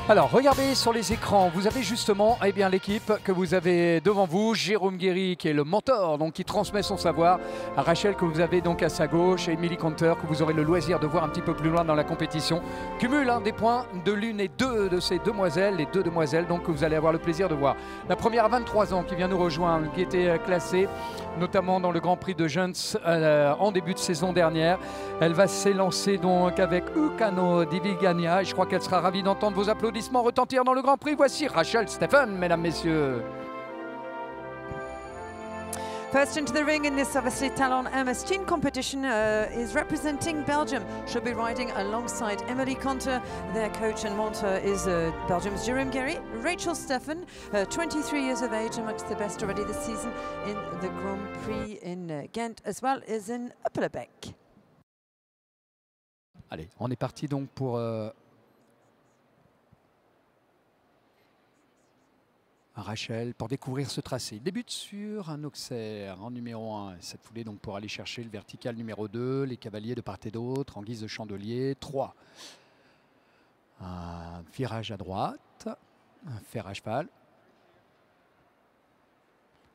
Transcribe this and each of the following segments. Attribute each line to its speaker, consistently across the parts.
Speaker 1: Alors, regardez sur les écrans, vous avez justement l'équipe que vous avez devant vous, Jérôme Guéry qui est le mentor, donc qui transmet son savoir à Rachel que vous avez donc à sa gauche et Émilie Conter que vous aurez le loisir de voir un petit peu plus loin dans la compétition. Cumule des points de l'une et deux de ces demoiselles, les deux demoiselles donc que vous allez avoir le plaisir de voir. La première à 23 ans qui vient nous rejoindre, qui était classée notamment dans le Grand Prix de Jeunes en début de saison dernière. Elle va s'élancer donc avec Ukano Diviligana et je crois qu'elle sera ravie d'entendre vos applaudissements retentir dans le Grand Prix. Voici Rachel Stephen, mesdames, messieurs.
Speaker 2: First into the ring in this obviously Talon Hermes team competition is representing Belgium. She'll be riding alongside Emily Conter. Their coach and mentor is Belgium's Jérôme Guéry. Rachel Stephen, 23 years of age, amongst the best already this season in the Grand Prix in Ghent as well as in Uppelebeek.
Speaker 1: Allez, on est parti donc pour Rachel pour découvrir ce tracé. Il débute sur un Auxerre en numéro 1. Cette foulée donc pour aller chercher le vertical numéro 2, les cavaliers de part et d'autre en guise de chandelier. 3. Un virage à droite, un fer à cheval.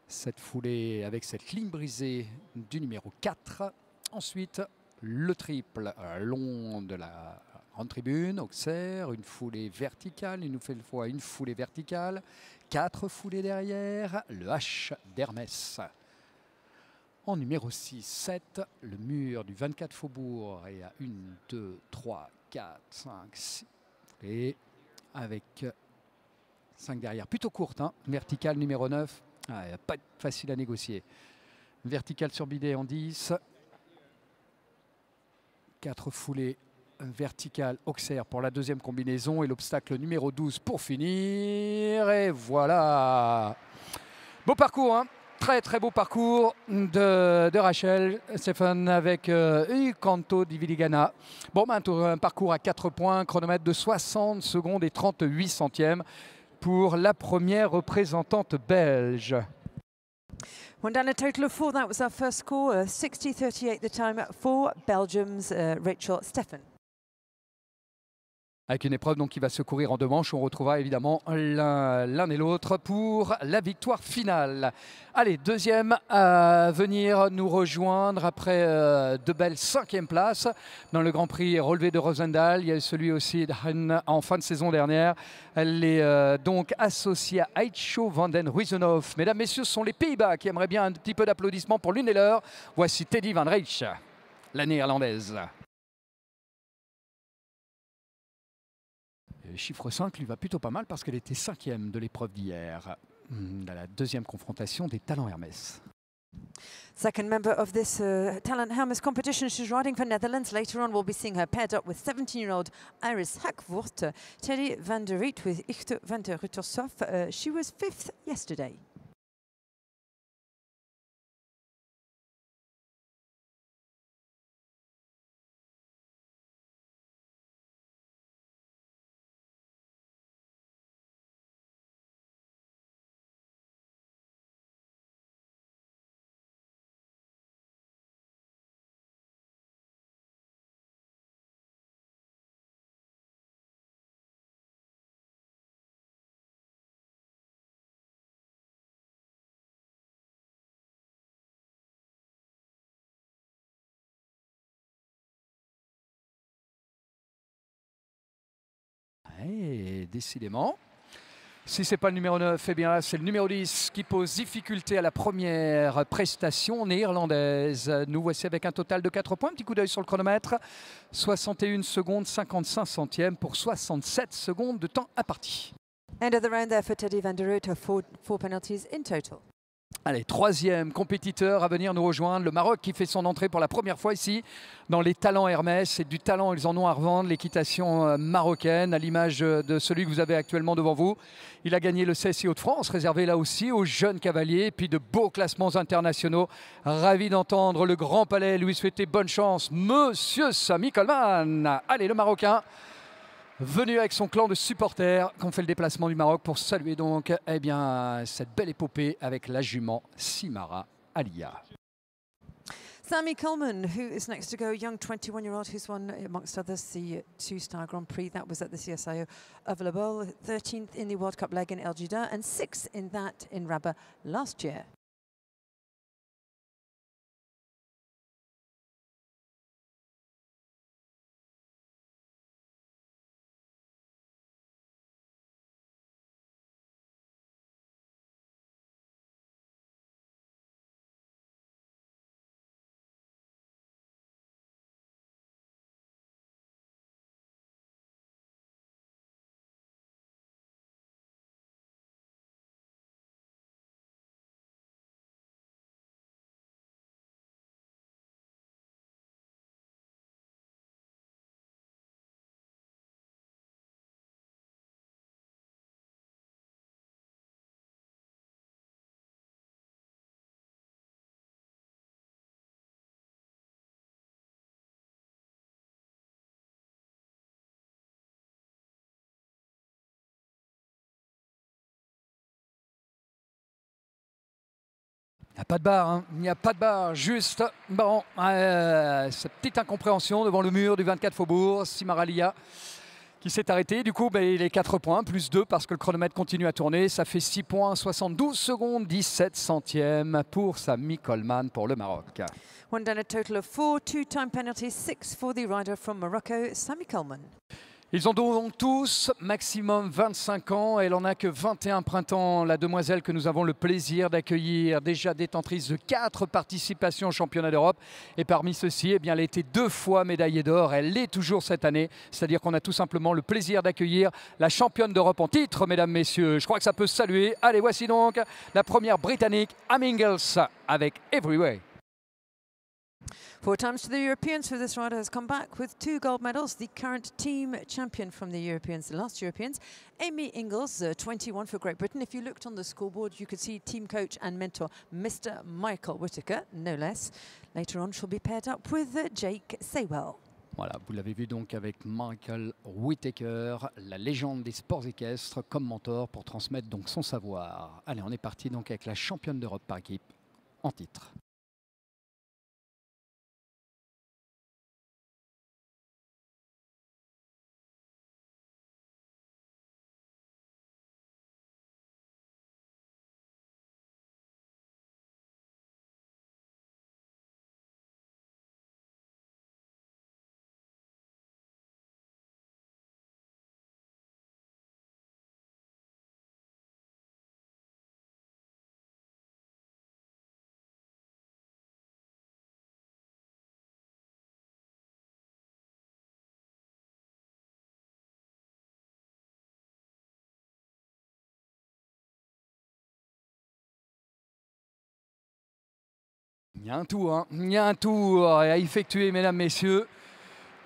Speaker 1: Cette foulée avec cette ligne brisée du numéro 4. Ensuite, le triple long de la grande tribune, Auxerre, une foulée verticale, une nouvelle fois une foulée verticale, 4 foulées derrière, le H d'Hermès. En numéro 6, 7, le mur du 24 Faubourg et à 1, 2, 3, 4, 5, 6 foulées avec 5 derrière, plutôt courte, verticale numéro 9, pas facile à négocier. Verticale sur bidet en 10. 4 foulées verticales Auxerre pour la deuxième combinaison et l'obstacle numéro 12 pour finir. Et voilà. Beau parcours, très très beau parcours de Rachel Stephen avec Ukano Diviligana. Bon, un parcours à 4 points, chronomètre de 60 secondes et 38 centièmes pour la première représentante belge.
Speaker 2: Went down a total of 4. That was our first score, 60-38 the time for Belgium's Rachel Stephen.
Speaker 1: Avec une épreuve donc qui va se courir en 2 manches, on retrouvera évidemment l'un et l'autre pour la victoire finale. Allez, deuxième à venir nous rejoindre après de belles 5e places dans le Grand Prix relevé de Roosendaal. Il y a celui aussi en fin de saison dernière. Elle est donc associée à Aitcho van den Huizenhof. Mesdames, messieurs, ce sont les Pays-Bas qui aimeraient bien un petit peu d'applaudissements pour l'une et l'heure. Voici Teddy van Rijch, la néerlandaise. Le chiffre 5 lui va plutôt pas mal parce qu'elle était 5e de l'épreuve d'hier, dans la deuxième confrontation des Talon Hermès.
Speaker 2: Second member of this Talon Hermès competition. She's riding for Netherlands. Later on, we'll be seeing her paired up with 17-year-old Iris Hackvoort. Teddy van der Riet with Ichte van der Ruttershof. She was 5th yesterday.
Speaker 1: Et décidément, si ce n'est pas le numéro 9, eh bien c'est le numéro 10 qui pose difficulté à la première prestation néerlandaise. Nous voici avec un total de 4 points. Petit coup d'œil sur le chronomètre. 61 secondes 55 centièmes pour 67 secondes de temps imparti.
Speaker 2: End of the round there for Teddy van der Riet. 4 penalties in total.
Speaker 1: Allez, 3e compétiteur à venir nous rejoindre, le Maroc qui fait son entrée pour la première fois ici dans les Talons Hermès. C'est du talent, ils en ont à revendre, l'équitation marocaine, à l'image de celui que vous avez actuellement devant vous. Il a gagné le CSI Hauts-de-France, réservé là aussi aux jeunes cavaliers, et puis de beaux classements internationaux. Ravi d'entendre le Grand Palais lui souhaiter bonne chance, Monsieur Sami Coleman. Allez, le Marocain, venu avec son clan de supporters, qu'on fait le déplacement du Maroc pour saluer donc cette belle épopée avec la jument Simara Alia.
Speaker 2: Sammy Coleman, who is next to go, young 21-year-old who's won, amongst others, the two-star Grand Prix. That was at the CSIO of Le Bowl, 13th in the World Cup leg in El Jiddah and 6th in that in Rabat last year.
Speaker 1: Il n'y a pas de barre, hein. Il n'y a pas de barre, juste bon, cette petite incompréhension devant le mur du 24 Faubourg, Simaralia qui s'est arrêté. Du coup, il est 4 points, plus 2 parce que le chronomètre continue à tourner. Ça fait 6 points, 72 secondes, 17 centièmes pour Sammy Coleman pour le Maroc.
Speaker 2: One down a total of 4, 2-time penalties, 6 for the rider from Morocco, Sammy Coleman.
Speaker 1: Ils ont donc tous maximum 25 ans. Elle en a que 21 printemps. La demoiselle que nous avons le plaisir d'accueillir, déjà détentrice de 4 participations au championnat d'Europe. Et parmi ceux-ci, eh bien, elle a été 2 fois médaillée d'or. Elle l'est toujours cette année. C'est-à-dire qu'on a tout simplement le plaisir d'accueillir la championne d'Europe en titre, mesdames, messieurs. Je crois que ça peut se saluer. Allez, voici donc la première britannique, Amy Ingels, avec Everywhere.
Speaker 2: 4 times to the Europeans, for this rider has come back with 2 gold medals. The current team champion from the Europeans, the last Europeans, Amy Ingels, 21 for Great Britain. If you looked on the scoreboard, you could see team coach and mentor, Mr. Michael Whittaker, no less. Later on, she'll be paired up with Jake Saywell.
Speaker 1: Voilà, vous l'avez vu donc avec Michael Whittaker, la légende des sports équestres, comme mentor pour transmettre donc son savoir. Allez, on est parti donc avec la championne d'Europe par équipe en titre. Il y a un tour, hein. Il y a un tour à effectuer, mesdames, messieurs,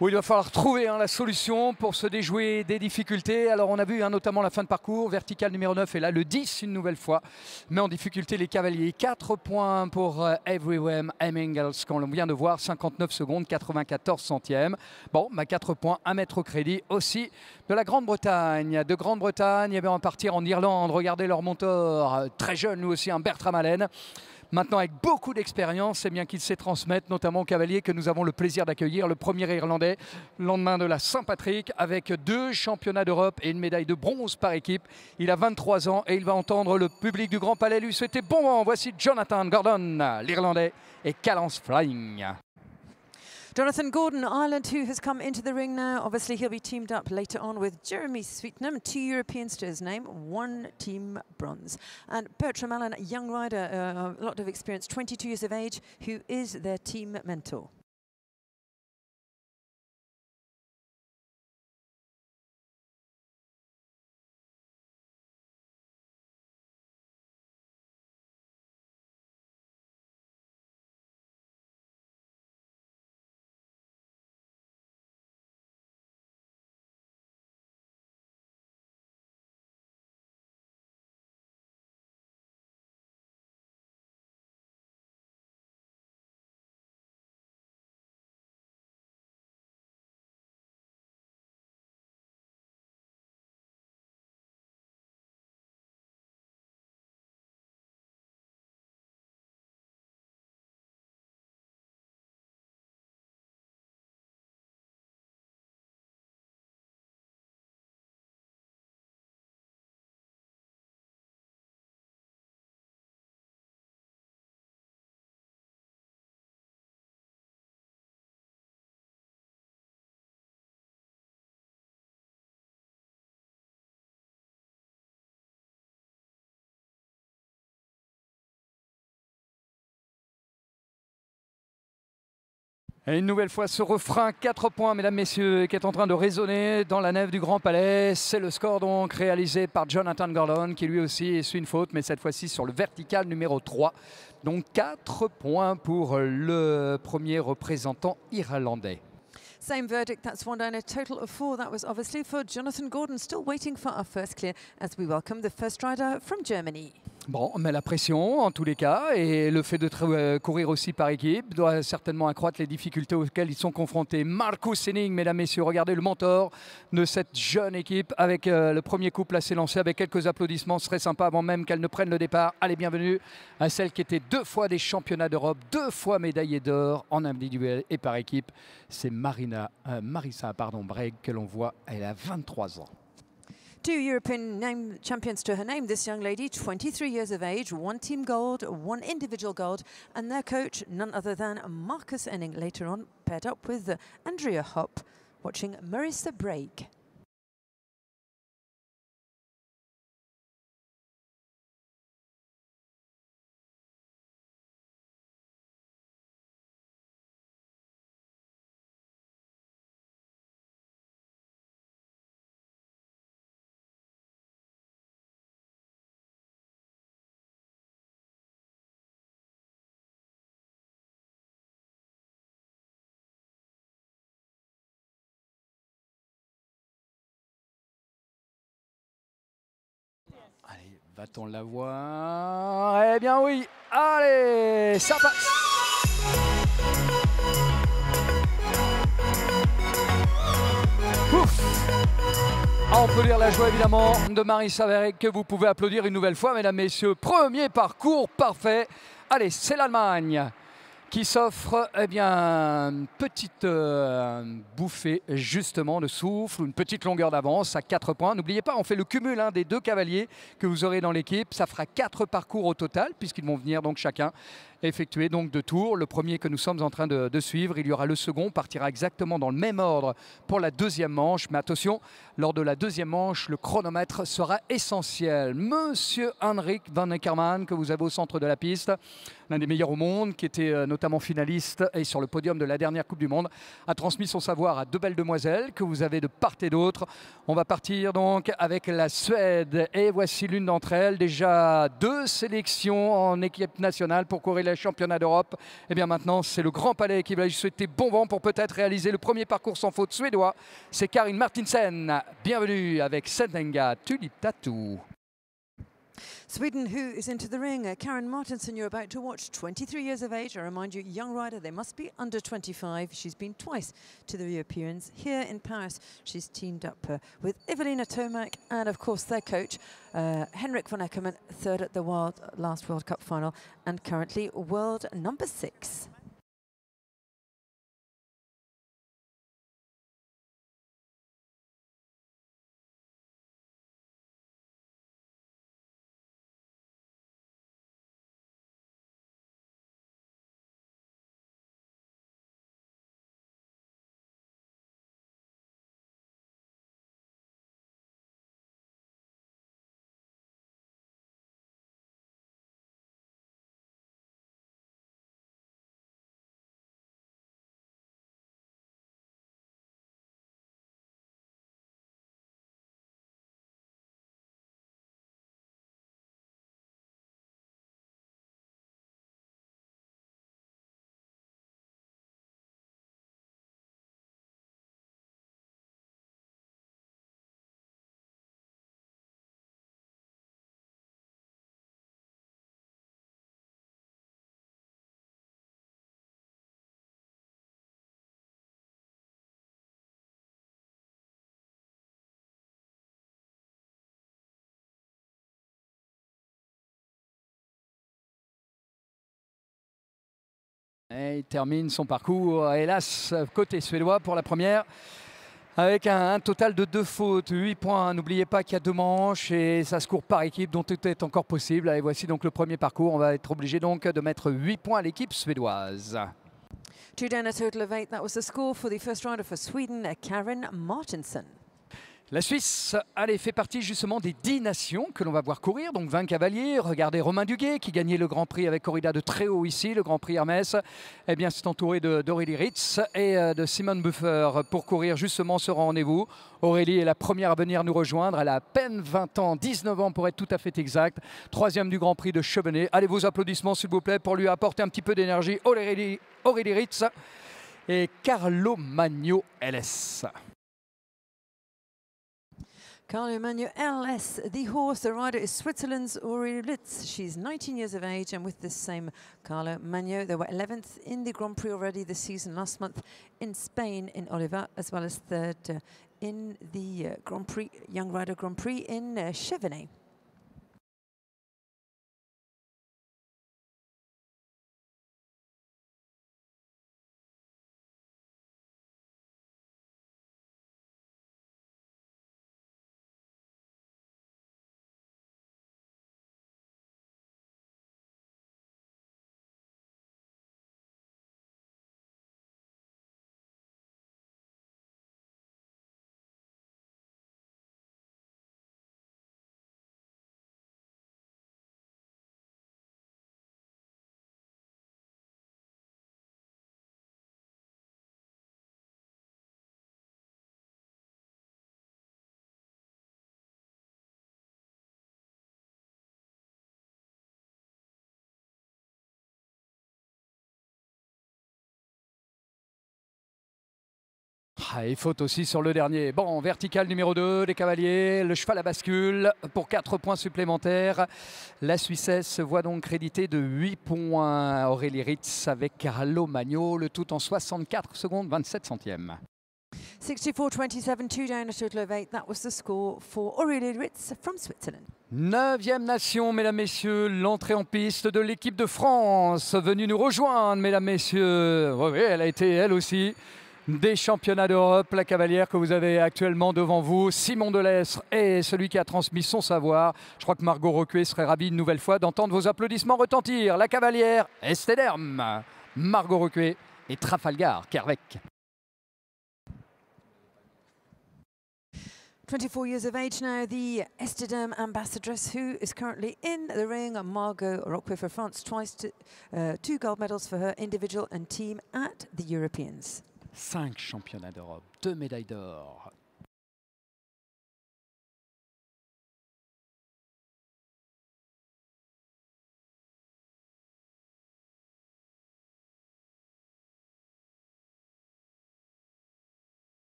Speaker 1: où il va falloir trouver la solution pour se déjouer des difficultés. Alors on a vu notamment la fin de parcours, vertical numéro 9 et là le 10 une nouvelle fois, met en difficulté les cavaliers. 4 points pour Everywhere Amy Ingels, qu'on vient de voir, 59 secondes, 94 centièmes. Bon, 4 points à mettre au crédit aussi de la Grande-Bretagne. De Grande-Bretagne, on va partir en Irlande, regardez leur monteur, très jeune lui aussi, un Bertram Allen. Maintenant, avec beaucoup d'expérience, c'est bien qu'il sait transmettre, notamment au cavalier que nous avons le plaisir d'accueillir, le premier Irlandais, le lendemain de la Saint-Patrick, avec 2 championnats d'Europe et une médaille de bronze par équipe. Il a 23 ans et il va entendre le public du Grand Palais lui souhaiter bon vent. Voici Jonathan Gordon, l'Irlandais, et Callance Flying.
Speaker 2: Jonathan Gordon, Ireland, who has come into the ring now. Obviously, he'll be teamed up later on with Jeremy Sweetnam, 2 Europeans to his name, 1 team bronze. And Bertram Allen, a young rider, a lot of experience, 22 years of age, who is their team mentor.
Speaker 1: Et une nouvelle fois, ce refrain 4 points, mesdames, messieurs, qui est en train de résonner dans la nef du Grand Palais. C'est le score donc réalisé par Jonathan Gordon, qui lui aussi essuie une faute, mais cette fois-ci sur le vertical numéro 3. Donc 4 points pour le premier représentant irlandais.
Speaker 2: Same verdict, that's one down, a total of 4. That was obviously for Jonathan Gordon, still waiting for our first clear as we welcome the first rider from Germany.
Speaker 1: Bon, mais la pression en tous les cas et le fait de courir aussi par équipe doit certainement accroître les difficultés auxquelles ils sont confrontés. Marcus Henning, mesdames, messieurs, regardez le mentor de cette jeune équipe avec le premier couple à s'élancer avec quelques applaudissements. Ce serait sympa avant même qu'elle ne prenne le départ. Allez, bienvenue à celle qui était 2 fois des championnats d'Europe, 2 fois médaillée d'or en individuel et par équipe. C'est Marissa Breg que l'on voit, elle a 23 ans.
Speaker 2: 2 European champions to her name, this young lady, 23 years of age, 1 team gold, 1 individual gold, and their coach, none other than Marcus Henning, later on paired up with Andrea Hopp, watching Marissa Breg.
Speaker 1: Allez, va-t-on la voir? Eh bien oui, allez, ça passe. Ouf. On peut lire la joie évidemment de Marissa Breg que vous pouvez applaudir une nouvelle fois, mesdames, messieurs. Premier parcours parfait. Allez, c'est l'Allemagne qui s'offre une petite bouffée justement de souffle, une petite longueur d'avance à 4 points. N'oubliez pas, on fait le cumul des 2 cavaliers que vous aurez dans l'équipe. Ça fera 4 parcours au total puisqu'ils vont venir donc chacun effectuer donc 2 tours. Le premier que nous sommes en train de suivre, il y aura le second, partira exactement dans le même ordre pour la deuxième manche. Mais attention, lors de la deuxième manche, le chronomètre sera essentiel. Monsieur Henrik van Eckermann, que vous avez au centre de la piste, l'un des meilleurs au monde, qui était notamment finaliste et sur le podium de la dernière Coupe du Monde, a transmis son savoir à 2 belles demoiselles que vous avez de part et d'autre. On va partir donc avec la Suède et voici l'une d'entre elles. Déjà 2 sélections en équipe nationale pour courir les championnats d'Europe. Et bien maintenant, c'est le Grand Palais qui va lui souhaiter bon vent pour peut-être réaliser le premier parcours sans faute suédois. C'est Karin Martinsen. Bienvenue avec Senenga Tuliptatu.
Speaker 2: Sweden, who is into the ring, Karin Martinsen, you're about to watch, 23 years of age. I remind you, young rider, they must be under 25. She's been twice to the Europeans. Here in Paris, she's teamed up with Evelina Tomac and, of course, their coach, Henrik von Eckermann, 3rd at the last World Cup final and currently world number 6.
Speaker 1: Et il termine son parcours, hélas, côté suédois pour la première, avec un total de 2 fautes, 8 points. N'oubliez pas qu'il y a 2 manches et ça se court par équipe, dont tout est encore possible. Et voici donc le premier parcours. On va être obligé donc de mettre 8 points à l'équipe suédoise.
Speaker 2: 2 down, a total of 8. That was the score for the first rider for Sweden, Karin Martinsen.
Speaker 1: La Suisse, allez, fait partie justement des 10 nations que l'on va voir courir. Donc 20 cavaliers. Regardez Romain Duguay qui gagnait le Grand Prix avec corrida de très haut ici, le Grand Prix Hermès. Eh bien, c'est entouré d'Aurélie Ritz et de Simone Buffer pour courir justement ce rendez-vous. Aurélie est la première à venir nous rejoindre. Elle a à peine 20 ans, 19 ans pour être tout à fait exact. 3e du Grand Prix de Chevenay. Allez, vos applaudissements s'il vous plaît pour lui apporter un petit peu d'énergie. Aurélie Ritz et Carlo Magno LS.
Speaker 2: Carlo Magno LS, the horse, the rider is Switzerland's Aurélie Ritz. She's 19 years of age, and with this same Carlo Magno, they were 11th in the Grand Prix already this season, last month in Spain in Oliva, as well as 3rd in the Grand Prix, Young Rider Grand Prix in Chevenay.
Speaker 1: Ah, et faute aussi sur le dernier. Bon, vertical numéro 2, les cavaliers, le cheval à bascule pour 4 points supplémentaires. La Suissesse se voit donc créditée de 8 points. Aurélie Ritz avec Carlo Magno, le tout en 64 secondes, 27 centièmes.
Speaker 2: 64.27, 2 down, a total of 8. That was the score for Aurélie Ritz from Switzerland.
Speaker 1: 9e nation, mesdames, messieurs, l'entrée en piste de l'équipe de France, venue nous rejoindre, mesdames, messieurs. Oui, elle a été, elle aussi, des championnats d'Europe, la cavalière que vous avez actuellement devant vous, Simon Delestre est celui qui a transmis son savoir. Je crois que Margot Rocuet serait ravie une nouvelle fois d'entendre vos applaudissements retentir. La cavalière Estederm, Margot Rocuet et Trafalgar Kervec.
Speaker 2: 24 years of age now, the Estederm ambassadress who is currently in the ring, Margot Rocuet for France, twice 2 gold medals for her individual and team at the Europeans.
Speaker 1: 5 championnats d'Europe, 2 médailles d'or.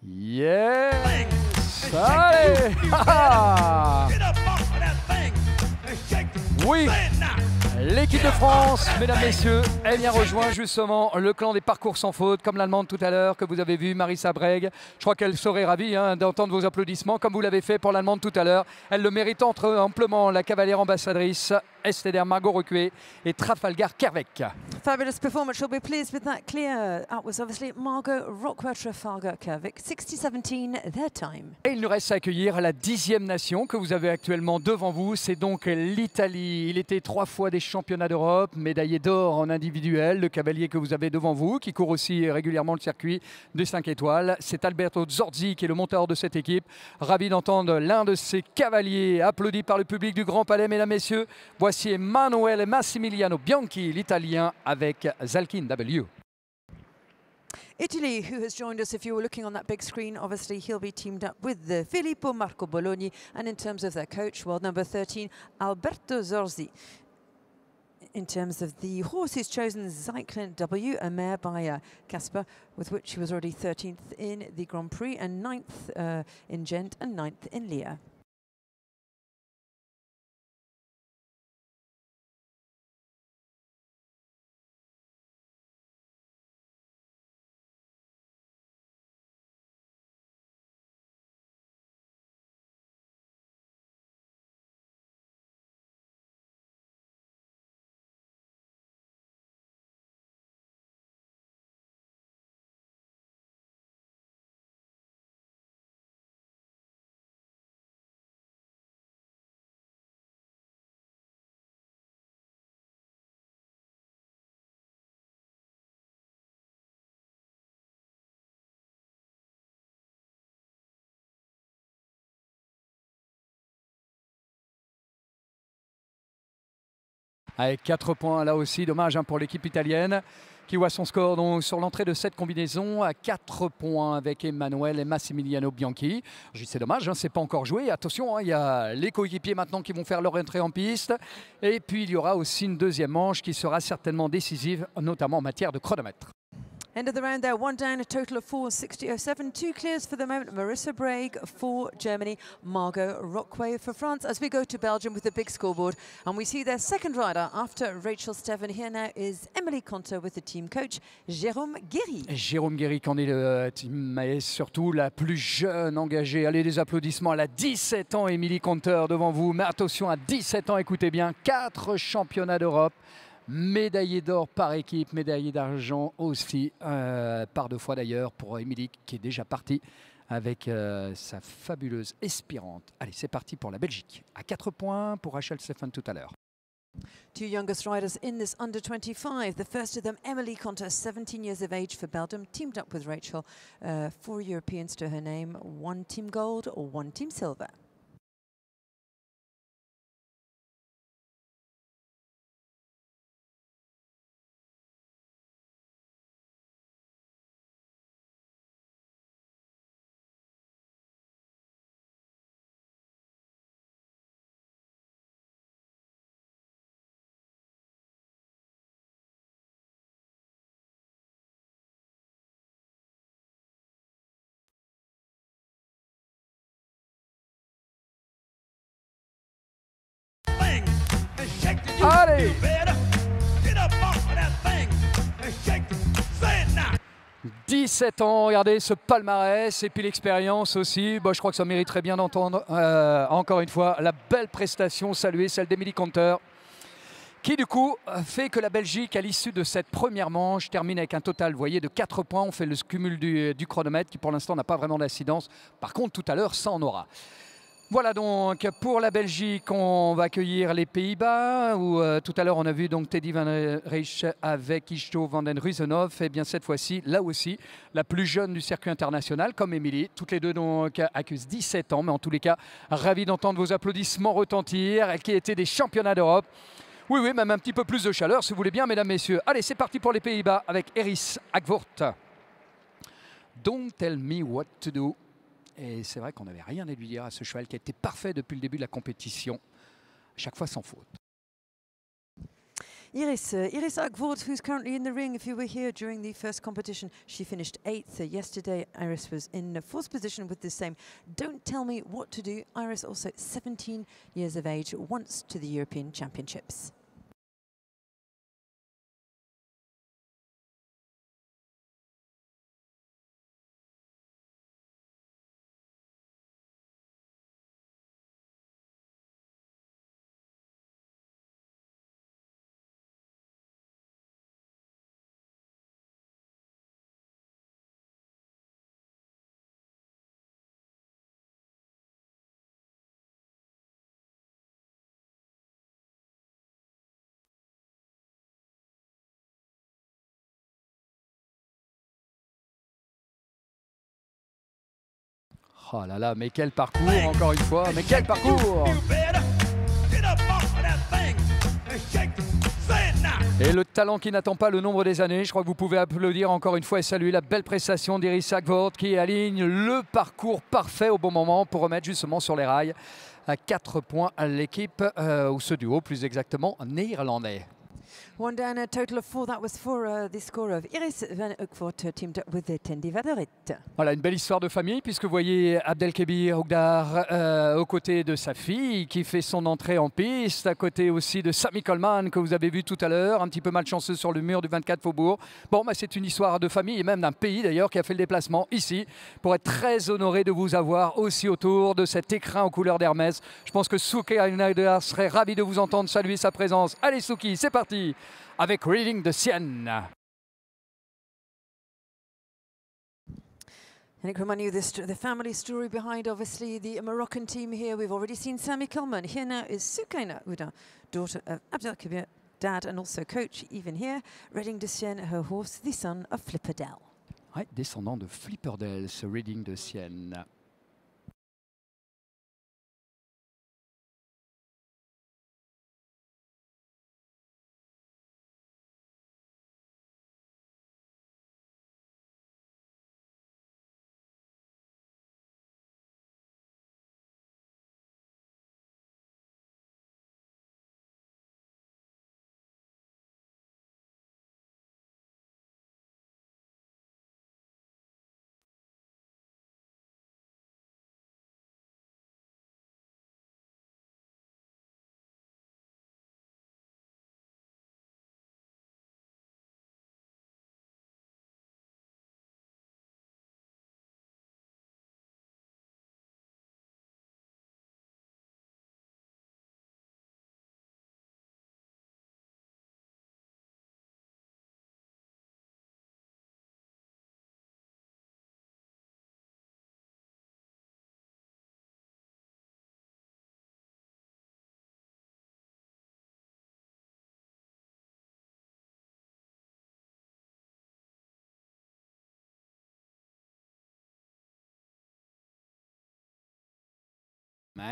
Speaker 1: Yes! Allez! Oui! L'équipe de France, mesdames, messieurs, elle vient rejoint justement le clan des parcours sans faute, comme l'Allemande tout à l'heure, que vous avez vu, Marissa Breg. Je crois qu'elle serait ravie d'entendre vos applaudissements, comme vous l'avez fait pour l'Allemande tout à l'heure. Elle le mérite amplement, la cavalière ambassadrice, Estederm, Margot Rocuet et Trafalgar Kervec.
Speaker 2: Fabulous performance. She'll be pleased with that clear. That was obviously Margot Rocuet, Trafalgar Kervec, 60-17 their time.
Speaker 1: Et il nous reste à accueillir la 10e nation que vous avez actuellement devant vous. C'est donc l'Italie. Il était 3 fois des championnats d'Europe, médaillé d'or en individuel. Le cavalier que vous avez devant vous, qui court aussi régulièrement le circuit des 5 étoiles, c'est Alberto Zorzi qui est le monteur de cette équipe. Ravi d'entendre l'un de ces cavaliers applaudi par le public du Grand Palais, mesdames, messieurs. Voici Emanuele Massimiliano Bianchi, l'Italien, avec Zalkin W.
Speaker 2: Italy, who has joined us, if you were looking on that big screen, obviously he'll be teamed up with Filippo Marco Bologna, and in terms of their coach, world number 13, Alberto Zorzi. In terms of the horse he's chosen, Zyklin W, a mare by Casper, with which he was already 13th in the Grand Prix and 9th in Gent and 9th in Lear.
Speaker 1: Avec 4 points là aussi, dommage pour l'équipe italienne qui voit son score donc, sur l'entrée de cette combinaison à 4 points avec Emmanuel et Massimiliano Bianchi. C'est dommage, c'est pas encore joué. Attention, il y a les coéquipiers maintenant qui vont faire leur entrée en piste. Et puis il y aura aussi une deuxième manche qui sera certainement décisive, notamment en matière de chronomètre.
Speaker 2: End of the round there, one down, a total of 4:60.07. 2 clears for the moment. Marissa Bragg for Germany, Margot Rockway for France. As we go to Belgium with the big scoreboard, and we see their second rider after Rachel Steffen. Here now is Emily Conter with the team coach, Jérôme Guéry.
Speaker 1: Jérôme Guéry qui en est le team et surtout la plus jeune engagée. Allez, des applaudissements. Elle a 17 ans, Émilie Conter devant vous. Mais attention, à 17 ans, écoutez bien, 4 championnats d'Europe. Médaillée d'or par équipe, médaillée d'argent aussi, par 2 fois d'ailleurs pour Émilie qui est déjà partie avec sa fabuleuse Espirante. Allez, c'est parti pour la Belgique. À 4 points pour Rachel Steffen tout à l'heure.
Speaker 2: 2 youngest riders in this under 25. The first of them, Emily Conter, 17 years of age for Belgium, teamed up with Rachel. 4 Europeans to her name, 1 team gold or 1 team silver.
Speaker 1: Allez! 17 ans, regardez ce palmarès et puis l'expérience aussi. Bon, je crois que ça mériterait bien d'entendre encore une fois la belle prestation saluée, celle d'Emily Conter, qui du coup fait que la Belgique, à l'issue de cette première manche, termine avec un total, vous voyez, de 4 points. On fait le cumul du chronomètre qui pour l'instant n'a pas vraiment d'incidence. Par contre, tout à l'heure, ça en aura. Voilà donc pour la Belgique, on va accueillir les Pays-Bas où tout à l'heure on a vu donc Teddy Van Rijch avec Isto van den Ruizenhoff. Et bien cette fois-ci, là aussi, la plus jeune du circuit international comme Émilie. Toutes les deux donc accusent 17 ans, mais en tous les cas, ravi d'entendre vos applaudissements retentir. Qui étaient des championnats d'Europe. Oui, oui, même un petit peu plus de chaleur si vous voulez bien, mesdames, messieurs. Allez, c'est parti pour les Pays-Bas avec Eris Akvoort. Don't tell me what to do. Et c'est vrai qu'on n'avait rien à lui dire à ce cheval qui a été parfait depuis le début de la compétition, chaque fois sans faute.
Speaker 2: Iris Akvoort, who's currently in the ring. If you were here during the first competition, she finished 8th. Yesterday, Iris was in 4th position with the same. Don't tell me what to do. Iris, also 17 years of age, once to the European Championships.
Speaker 1: Oh là là, mais quel parcours encore une fois, mais quel parcours! Et le talent qui n'attend pas le nombre des années, je crois que vous pouvez applaudir encore une fois et saluer la belle prestation d'Iris Akvoort qui aligne le parcours parfait au bon moment pour remettre justement sur les rails à 4 points à l'équipe, ou ce duo plus exactement néerlandais.
Speaker 2: One down, a total of 4. That was for the score of Iris Van Akvoort, teamed up with Tendi Van der Rit.
Speaker 1: Voilà, une belle histoire de famille, puisque vous voyez Abdelkebir Ougdar aux côtés de sa fille, qui fait son entrée en piste, à côté aussi de Sami Coleman, que vous avez vu tout à l'heure, un petit peu malchanceux sur le mur du 24 Faubourg. Bon, bah, c'est une histoire de famille, et même d'un pays d'ailleurs, qui a fait le déplacement ici, pour être très honoré de vous avoir aussi autour de cet écrin aux couleurs d'Hermès. Je pense que Souki Aïnaïdar serait ravi de vous entendre saluer sa présence. Allez Souki, c'est parti avec Reading de Sienne.
Speaker 2: And it can remind you the family story behind, obviously, the Moroccan team here. We've already seen Sami Coleman. Here now is Soukaina Ouda, daughter of Abdelkebir, dad and also coach, even here. Reading de Sienne, her horse, the son of Flipperdale.
Speaker 1: Ouais, descendant de Flipperdale, ce Reading de Sienne.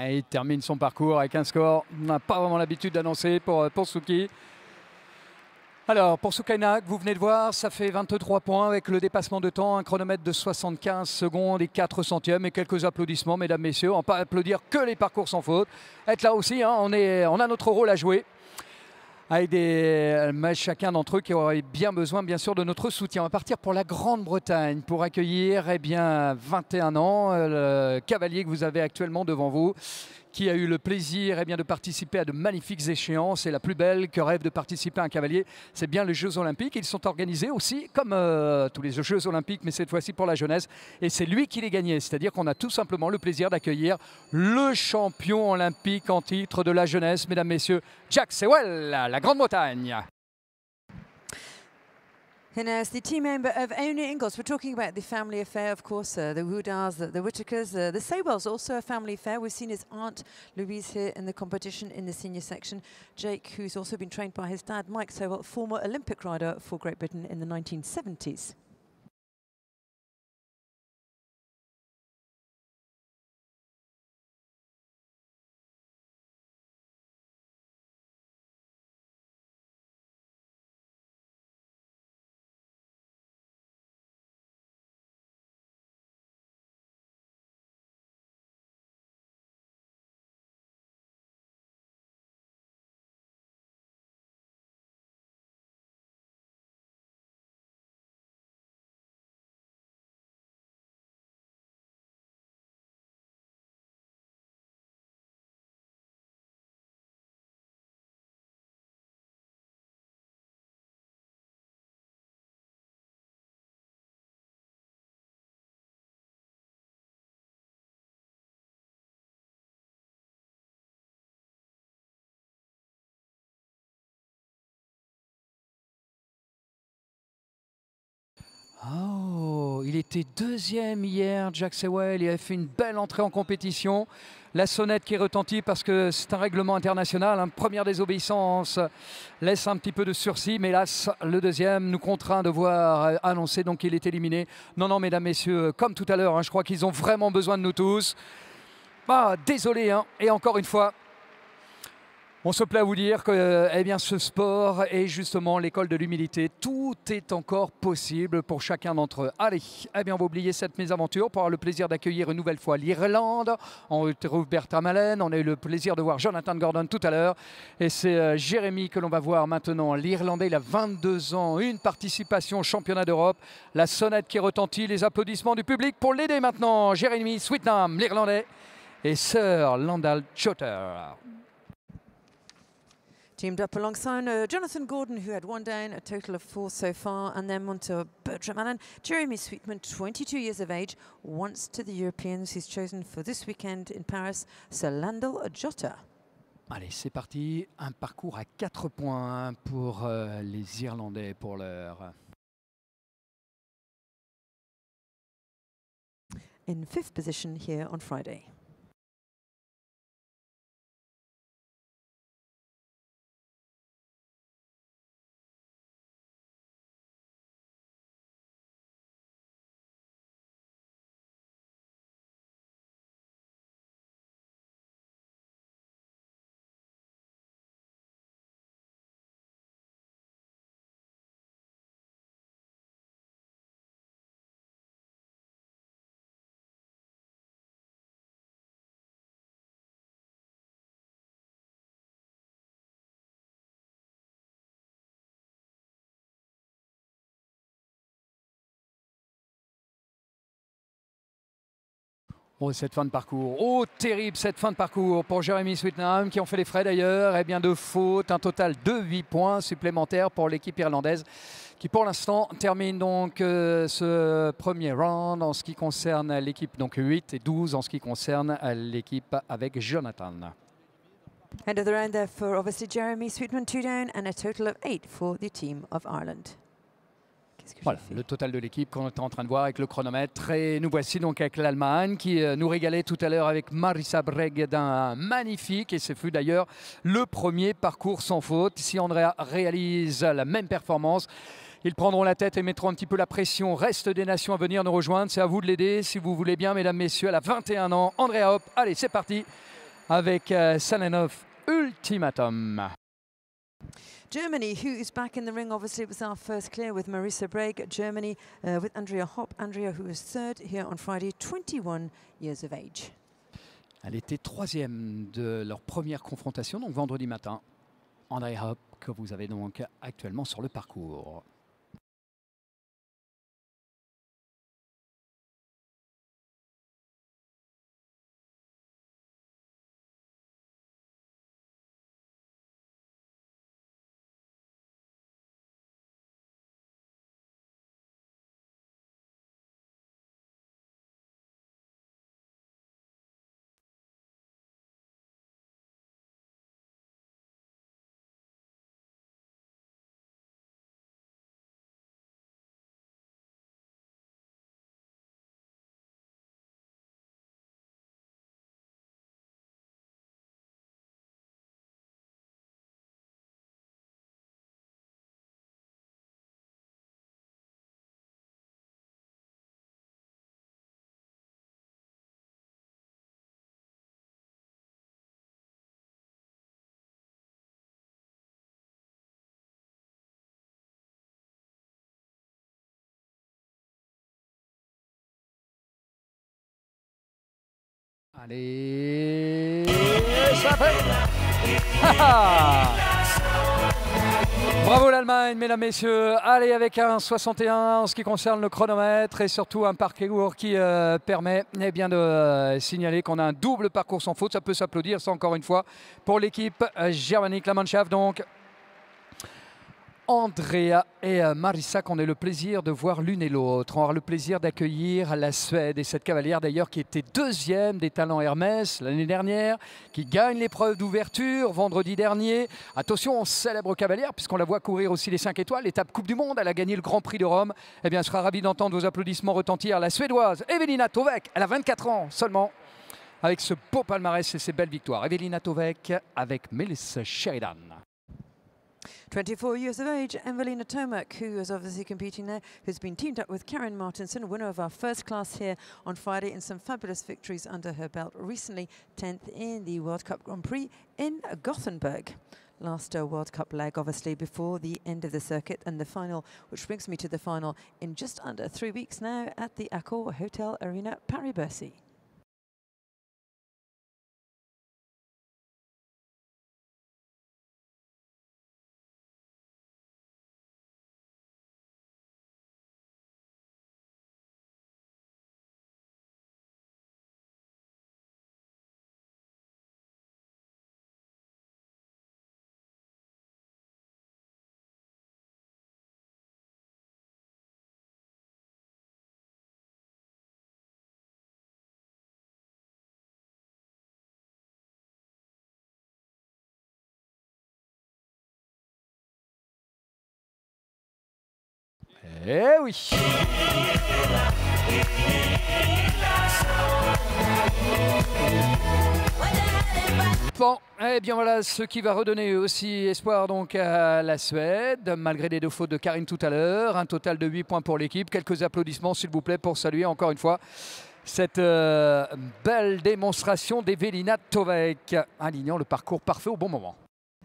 Speaker 1: Il termine son parcours avec un score. On n'a pas vraiment l'habitude d'annoncer pour Suki. Alors, pour Soukaina, que vous venez de voir, ça fait 23 points avec le dépassement de temps, un chronomètre de 75 secondes et 4 centièmes. Et quelques applaudissements, mesdames, messieurs. On ne va pas applaudir que les parcours sans faute. Être là aussi, hein, on a notre rôle à jouer. Avec chacun d'entre eux qui aurait bien besoin, bien sûr, de notre soutien. On va partir pour la Grande-Bretagne pour accueillir 21 ans, le cavalier que vous avez actuellement devant vous, qui a eu le plaisir de participer à de magnifiques échéances. Et la plus belle que rêve de participer à un cavalier, c'est bien les Jeux Olympiques. Ils sont organisés aussi comme tous les Jeux Olympiques, mais cette fois-ci pour la jeunesse. Et c'est lui qui les gagnait. C'est-à-dire qu'on a tout simplement le plaisir d'accueillir le champion olympique en titre de la jeunesse, mesdames, messieurs, Jack Sewell, la Grande-Bretagne.
Speaker 2: And as the team member of Aonia Ingalls, we're talking about the family affair, of course, the Woodars, the Whitakers, the Sewells, also a family affair. We've seen his aunt Louise here in the competition in the senior section. Jake, who's also been trained by his dad, Mike Sewell, former Olympic rider for Great Britain in the 1970s.
Speaker 1: Oh, il était deuxième hier, Jack Sewell. Il a fait une belle entrée en compétition. La sonnette qui retentit parce que c'est un règlement international. Hein. Première désobéissance laisse un petit peu de sursis. Mais hélas, le deuxième nous contraint de voir annoncer donc qu'il est éliminé. Non, non, mesdames, messieurs, comme tout à l'heure, hein, je crois qu'ils ont vraiment besoin de nous tous. Ah, désolé, hein, et encore une fois, on se plaît à vous dire que ce sport est justement l'école de l'humilité. Tout est encore possible pour chacun d'entre eux. Allez, on va oublier cette mésaventure pour avoir le plaisir d'accueillir une nouvelle fois l'Irlande. On retrouve Bertha Malen. On a eu le plaisir de voir Jonathan Gordon tout à l'heure. Et c'est Jérémy que l'on va voir maintenant. L'Irlandais, il a 22 ans, une participation au championnat d'Europe. La sonnette qui retentit, les applaudissements du public pour l'aider maintenant. Jérémy Sweetnam, l'Irlandais, et Sir Landal Chotter.
Speaker 2: Teamed up alongside Jonathan Gordon, who had one down, a total of 4 so far, and then on to Bertram Allen. Jeremy Sweetman, 22 years of age, once to the Europeans. He's chosen for this weekend in Paris, Sir Landal Jota.
Speaker 1: Allez, c'est parti. Un parcours à 4 points pour les Irlandais pour l'heure.
Speaker 2: In 5th position here on Friday.
Speaker 1: Oh, cette fin de parcours, oh terrible cette fin de parcours pour Jeremy Sweetnam qui en fait les frais d'ailleurs, et bien de fautes, un total de 8 points supplémentaires pour l'équipe irlandaise qui pour l'instant termine donc ce premier round en ce qui concerne l'équipe, donc 8 et 12 en ce qui concerne l'équipe avec Jonathan.
Speaker 2: End of the round there for obviously Jeremy Sweetman, 2 down, and a total of 8 for the team of Ireland.
Speaker 1: Voilà, le total de l'équipe qu'on est en train de voir avec le chronomètre. Et nous voici donc avec l'Allemagne qui nous régalait tout à l'heure avec Marisa Breg d'un magnifique, et ce fut d'ailleurs le premier parcours sans faute. Si Andrea réalise la même performance, ils prendront la tête et mettront un petit peu la pression. Reste des nations à venir nous rejoindre. C'est à vous de l'aider si vous voulez bien, mesdames, messieurs. Elle a 21 ans. Andrea Hop, allez, c'est parti. avec Salenov Ultimatum.
Speaker 2: Germany, who is back in the ring, obviously it was our first clear with Marisa Breg. Germany with Andrea Hopp. Andrea, who was third here on Friday, 21 years of age.
Speaker 1: Elle était troisième de leur première confrontation, donc vendredi matin. Andrea Hopp, que vous avez donc actuellement sur le parcours. Allez, ça fait. Bravo l'Allemagne, mesdames, messieurs. Allez, avec un 61 en ce qui concerne le chronomètre et surtout un parcours qui permet bien, de signaler qu'on a un double parcours sans faute. Ça peut s'applaudir, ça encore une fois, pour l'équipe germanique, la Mannschaft. Donc, Andrea et Marisa, qu'on ait le plaisir de voir l'une et l'autre. On aura le plaisir d'accueillir la Suède et cette cavalière d'ailleurs qui était deuxième des talents Hermès l'année dernière, qui gagne l'épreuve d'ouverture vendredi dernier. Attention, célèbre cavalière puisqu'on la voit courir aussi les 5 étoiles, l'étape Coupe du Monde. Elle a gagné le Grand Prix de Rome. Eh bien, je serai ravi d'entendre vos applaudissements retentir. La Suédoise Evelina Tovek, elle a 24 ans seulement, avec ce beau palmarès et ces belles victoires. Evelina Tovek avec Melissa Sheridan.
Speaker 2: 24 years of age, Evelina Tomac, who is obviously competing there, who's been teamed up with Karen Martinson, winner of our first class here on Friday, and some fabulous victories under her belt. Recently, 10th in the World Cup Grand Prix in Gothenburg. Last World Cup leg, obviously, before the end of the circuit and the final, which brings me to the final in just under 3 weeks now at the Accor Hotel Arena, Paris-Bercy.
Speaker 1: Eh oui. Bon, eh bien voilà ce qui va redonner aussi espoir donc à la Suède, malgré les 2 fautes de Karine tout à l'heure. Un total de 8 points pour l'équipe. Quelques applaudissements s'il vous plaît pour saluer encore une fois cette belle démonstration d'Evelina Tovek, alignant le parcours parfait au bon moment.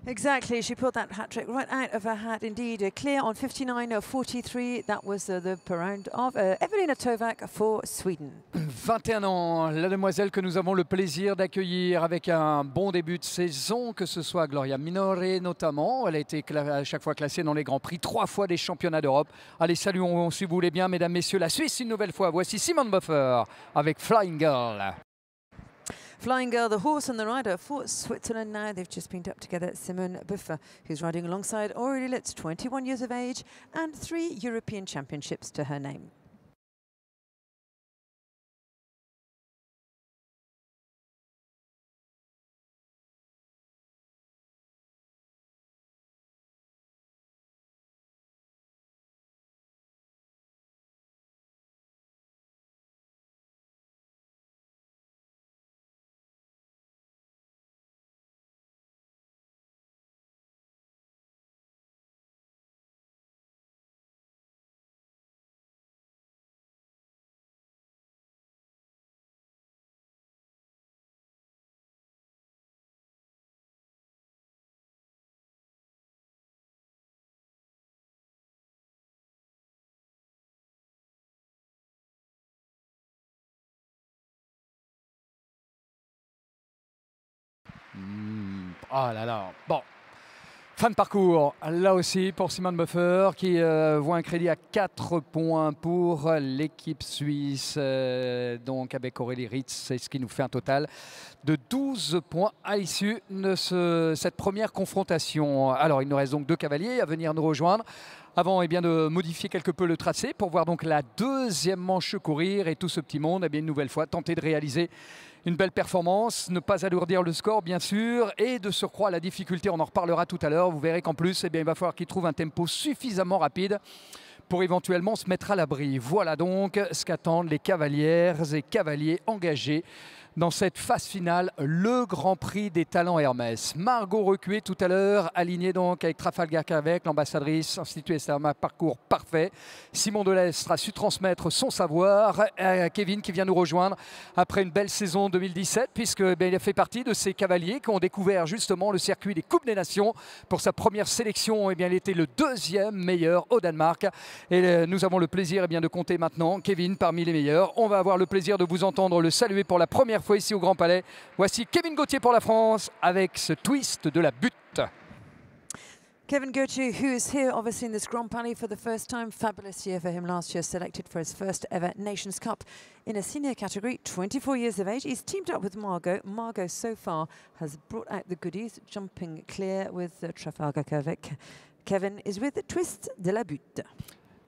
Speaker 2: Exactly, she pulled that hat-trick right out of her hat indeed. Clear on 59.43, that was the per round of Evelina Tovek for Sweden.
Speaker 1: 21 ans, la demoiselle que nous avons le plaisir d'accueillir avec un bon début de saison, que ce soit Gloria Minore notamment. Elle a été à chaque fois classée dans les Grands Prix, 3 fois des championnats d'Europe. Allez, saluons si vous voulez bien, mesdames, messieurs, la Suisse une nouvelle fois. Voici Simone Buffer avec Flying Girl.
Speaker 2: Flying Girl, the horse and the rider for Switzerland now. They've just been up together. Simone Buffer, who's riding alongside Aurélie Litz, 21 years of age, and 3 European championships to her name.
Speaker 1: Oh là là. Bon. Fin de parcours, là aussi pour Simon Buffer qui voit un crédit à 4 points pour l'équipe suisse. Donc avec Aurélie Ritz, c'est ce qui nous fait un total de 12 points à l'issue de cette première confrontation. Alors il nous reste donc 2 cavaliers à venir nous rejoindre. Avant de modifier quelque peu le tracé pour voir donc la deuxième manche courir et tout ce petit monde, une nouvelle fois, tenter de réaliser une belle performance, ne pas alourdir le score bien sûr, et de surcroît la difficulté, on en reparlera tout à l'heure, vous verrez qu'en plus il va falloir qu'ils trouvent un tempo suffisamment rapide pour éventuellement se mettre à l'abri. Voilà donc ce qu'attendent les cavalières et cavaliers engagés dans cette phase finale, le Grand Prix des Talents Hermès. Margot Recué tout à l'heure, alignée donc avec Trafalgar Quebec, l'ambassadrice instituée, c'est un parcours parfait. Simon Delestre a su transmettre son savoir à Kevin qui vient nous rejoindre après une belle saison 2017, puisque il a fait partie de ces cavaliers qui ont découvert justement le circuit des Coupes des Nations. Pour sa première sélection, il était le 2e meilleur au Danemark. Et nous avons le plaisir de compter maintenant Kevin parmi les meilleurs. On va avoir le plaisir de vous entendre le saluer pour la première fois ici au Grand Palais. Voici Kevin Gauthier pour la France avec ce twist de la butte.
Speaker 2: Kevin Gauthier, who is here obviously in this Grand Palais for the first time. Fabulous year for him last year, selected for his first ever Nations Cup in a senior category, 24 years of age. He's teamed up with Margot. Margot so far has brought out the goodies, jumping clear with Trafalgar Quebec. Kevin is with the twist de la butte.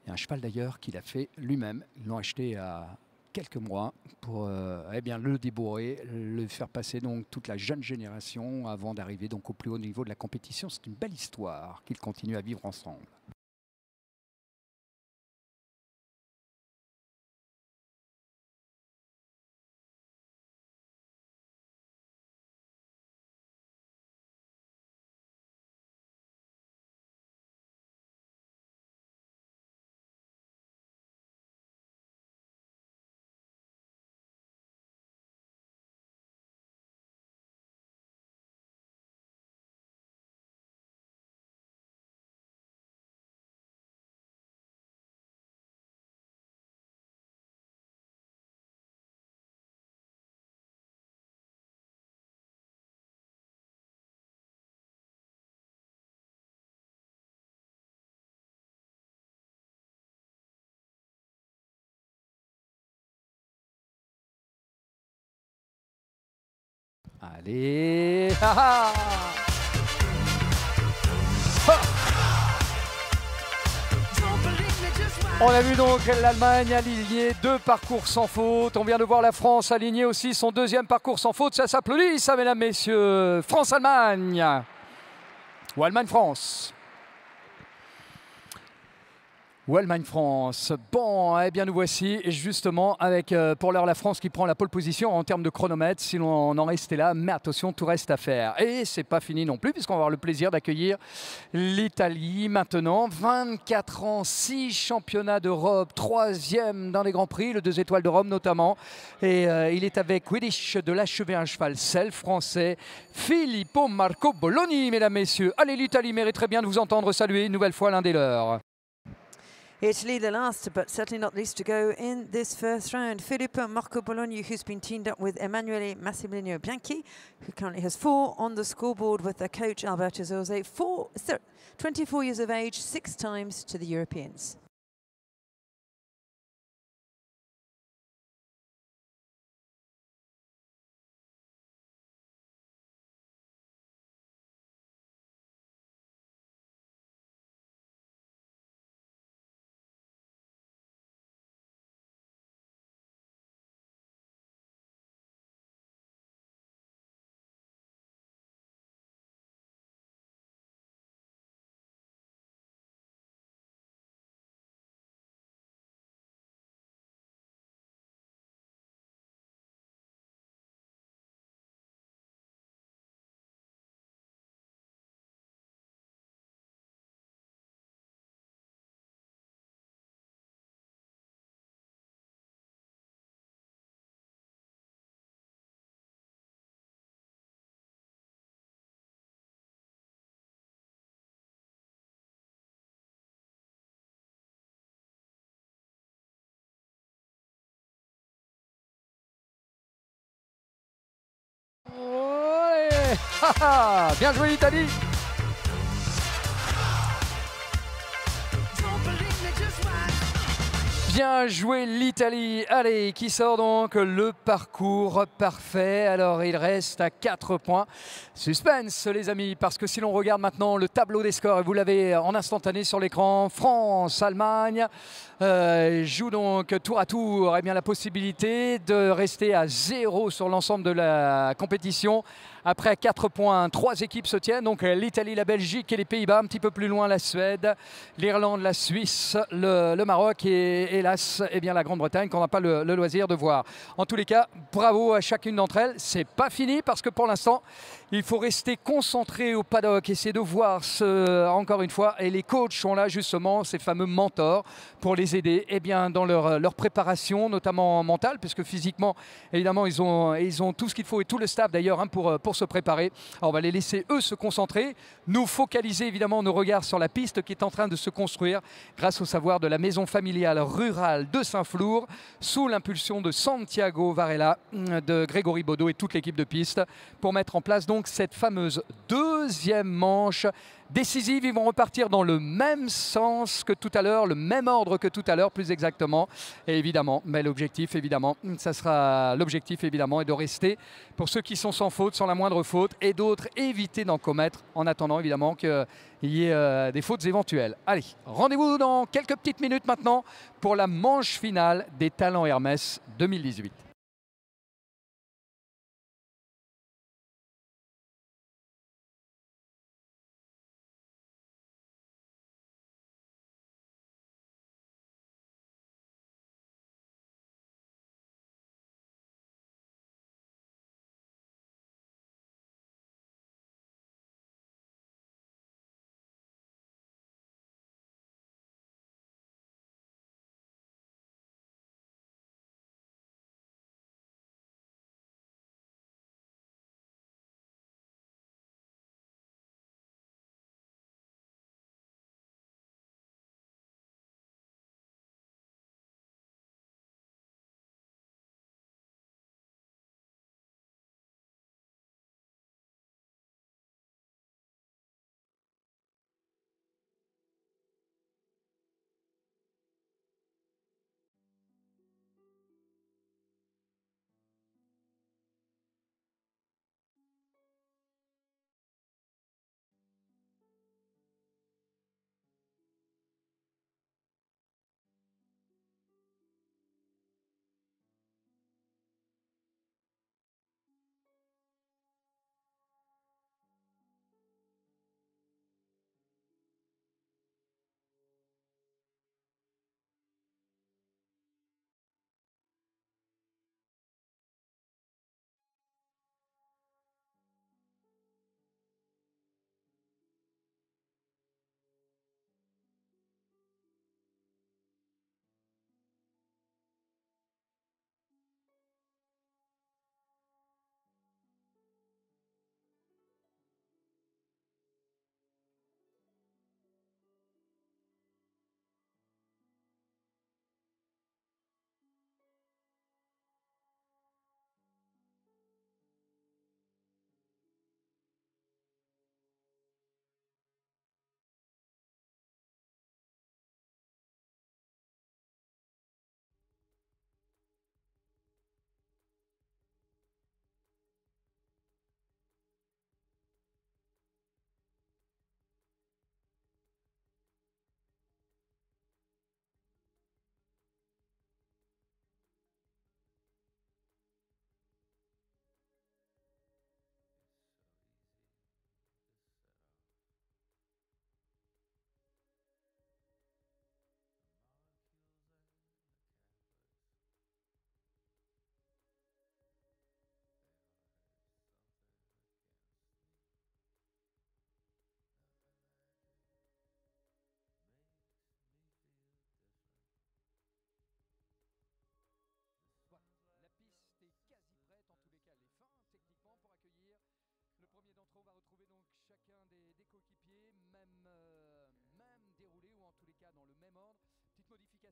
Speaker 1: Il y a un cheval d'ailleurs qu'il a fait lui-même. Ils l'ont acheté à quelques mois pour le débourrer, le faire passer donc toute la jeune génération avant d'arriver donc au plus haut niveau de la compétition. C'est une belle histoire qu'ils continuent à vivre ensemble. Allez, On a vu donc l'Allemagne aligner 2 parcours sans faute. On vient de voir la France aligner aussi son 2e parcours sans faute. Ça s'applaudit, ça, mesdames, messieurs. France-Allemagne. Ou Allemagne-France. Ou Allemagne-France. Bon, nous voici justement avec pour l'heure la France qui prend la pole position en termes de chronomètre. Si l'on en restait là, mais attention, tout reste à faire. Et c'est pas fini non plus puisqu'on va avoir le plaisir d'accueillir l'Italie maintenant. 24 ans, 6 championnats d'Europe, 3e dans les Grands Prix, le 2 étoiles de Rome notamment. Et il est avec Widish de l'achever un cheval sel français, Filippo Marco Bologni, mesdames, messieurs. Allez, l'Italie mériterait bien de vous entendre saluer une nouvelle fois l'un des leurs.
Speaker 2: Italy, the last, but certainly not least to go in this first round. Filippo Marco Bologni, who's been teamed up with Emanuele Massimiliano Bianchi, who currently has 4 on the scoreboard with their coach Alberto Zorzi. 24 years of age, 6 times to the Europeans.
Speaker 1: Bien joué l'Italie. Bien joué l'Italie. Allez, qui sort donc le parcours parfait. Alors, il reste à 4 points. Suspense, les amis, parce que si l'on regarde maintenant le tableau des scores, et vous l'avez en instantané sur l'écran, France, Allemagne joue donc tour à tour la possibilité de rester à 0 sur l'ensemble de la compétition. Après 4 points, 3 équipes se tiennent, donc l'Italie, la Belgique et les Pays-Bas, un petit peu plus loin la Suède, l'Irlande, la Suisse, le Maroc et hélas la Grande-Bretagne qu'on n'a pas le loisir de voir. En tous les cas, bravo à chacune d'entre elles. C'est pas fini parce que pour l'instant, il faut rester concentré au paddock, essayer de voir encore une fois, et les coachs sont là justement, ces fameux mentors, pour les aider dans leur préparation, notamment mentale, puisque physiquement, évidemment, ils ont tout ce qu'il faut et tout le staff d'ailleurs pour se préparer. Alors, on va les laisser eux se concentrer, nous focaliser évidemment nos regards sur la piste qui est en train de se construire grâce au savoir de la maison familiale rurale de Saint-Flour, sous l'impulsion de Santiago Varela, de Grégory Baudot et toute l'équipe de piste, pour mettre en place donc cette fameuse deuxième manche décisive. Ils vont repartir dans le même sens que tout à l'heure, le même ordre que tout à l'heure plus exactement. Et évidemment, mais l'objectif évidemment, ça sera l'objectif évidemment est de rester pour ceux qui sont sans faute, sans la moindre faute, et d'autres éviter d'en commettre en attendant évidemment qu'il y ait des fautes éventuelles. Allez, rendez-vous dans quelques petites minutes maintenant pour la manche finale des Talents Hermès 2018.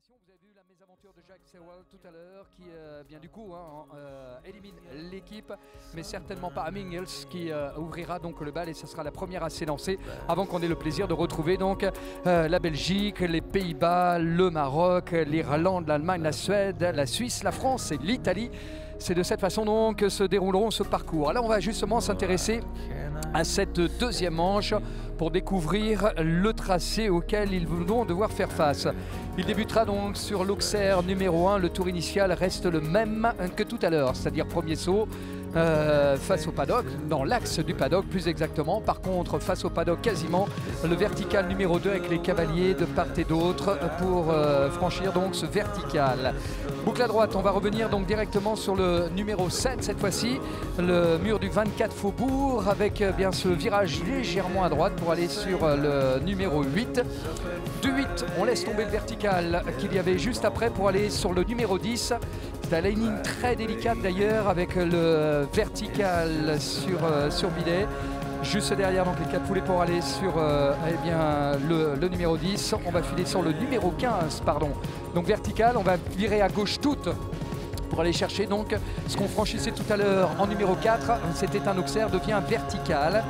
Speaker 1: Vous avez vu la mésaventure de Jack Sewell tout à l'heure qui bien du coup élimine l'équipe, mais certainement pas Amingels qui ouvrira donc le bal et ce sera la première à s'élancer avant qu'on ait le plaisir de retrouver donc la Belgique, les Pays-Bas, le Maroc, l'Irlande, l'Allemagne, la Suède, la Suisse, la France et l'Italie. C'est de cette façon donc que se dérouleront ce parcours. Là on va justement s'intéresser à cette deuxième manche pour découvrir le tracé auquel ils vont devoir faire face. Il débutera donc sur l'Auxerre numéro 1. Le tour initial reste le même que tout à l'heure, c'est-à-dire premier saut face au paddock, dans l'axe du paddock plus exactement. Par contre, face au paddock quasiment, le vertical numéro 2 avec les cavaliers de part et d'autre pour franchir donc ce vertical. Boucle à droite, on va revenir donc directement sur le numéro 7 cette fois-ci, le mur du 24 Faubourg avec bien ce virage légèrement à droite pour aller sur le numéro 8. Du 8, on laisse tomber le vertical qu'il y avait juste après pour aller sur le numéro 10. C'est un lining très délicate d'ailleurs avec le vertical sur bidet. Juste derrière donc les 4 poulets pour aller sur le numéro 10. On va filer sur le numéro 15, pardon. Donc vertical, on va virer à gauche toute pour aller chercher donc ce qu'on franchissait tout à l'heure en numéro 4. C'était un Auxerre, devient vertical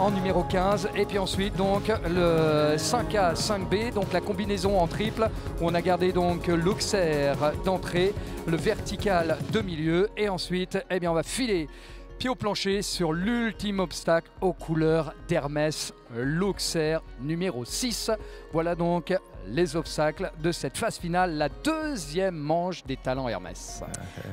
Speaker 1: en numéro 15. Et puis ensuite donc le 5A, 5B, donc la combinaison en triple où on a gardé donc l'Auxerre d'entrée, le vertical de milieu et ensuite on va filer pied au plancher sur l'ultime obstacle aux couleurs d'Hermès, l'Auxerre numéro 6. Voilà donc les obstacles de cette phase finale, la deuxième manche des Talents Hermès.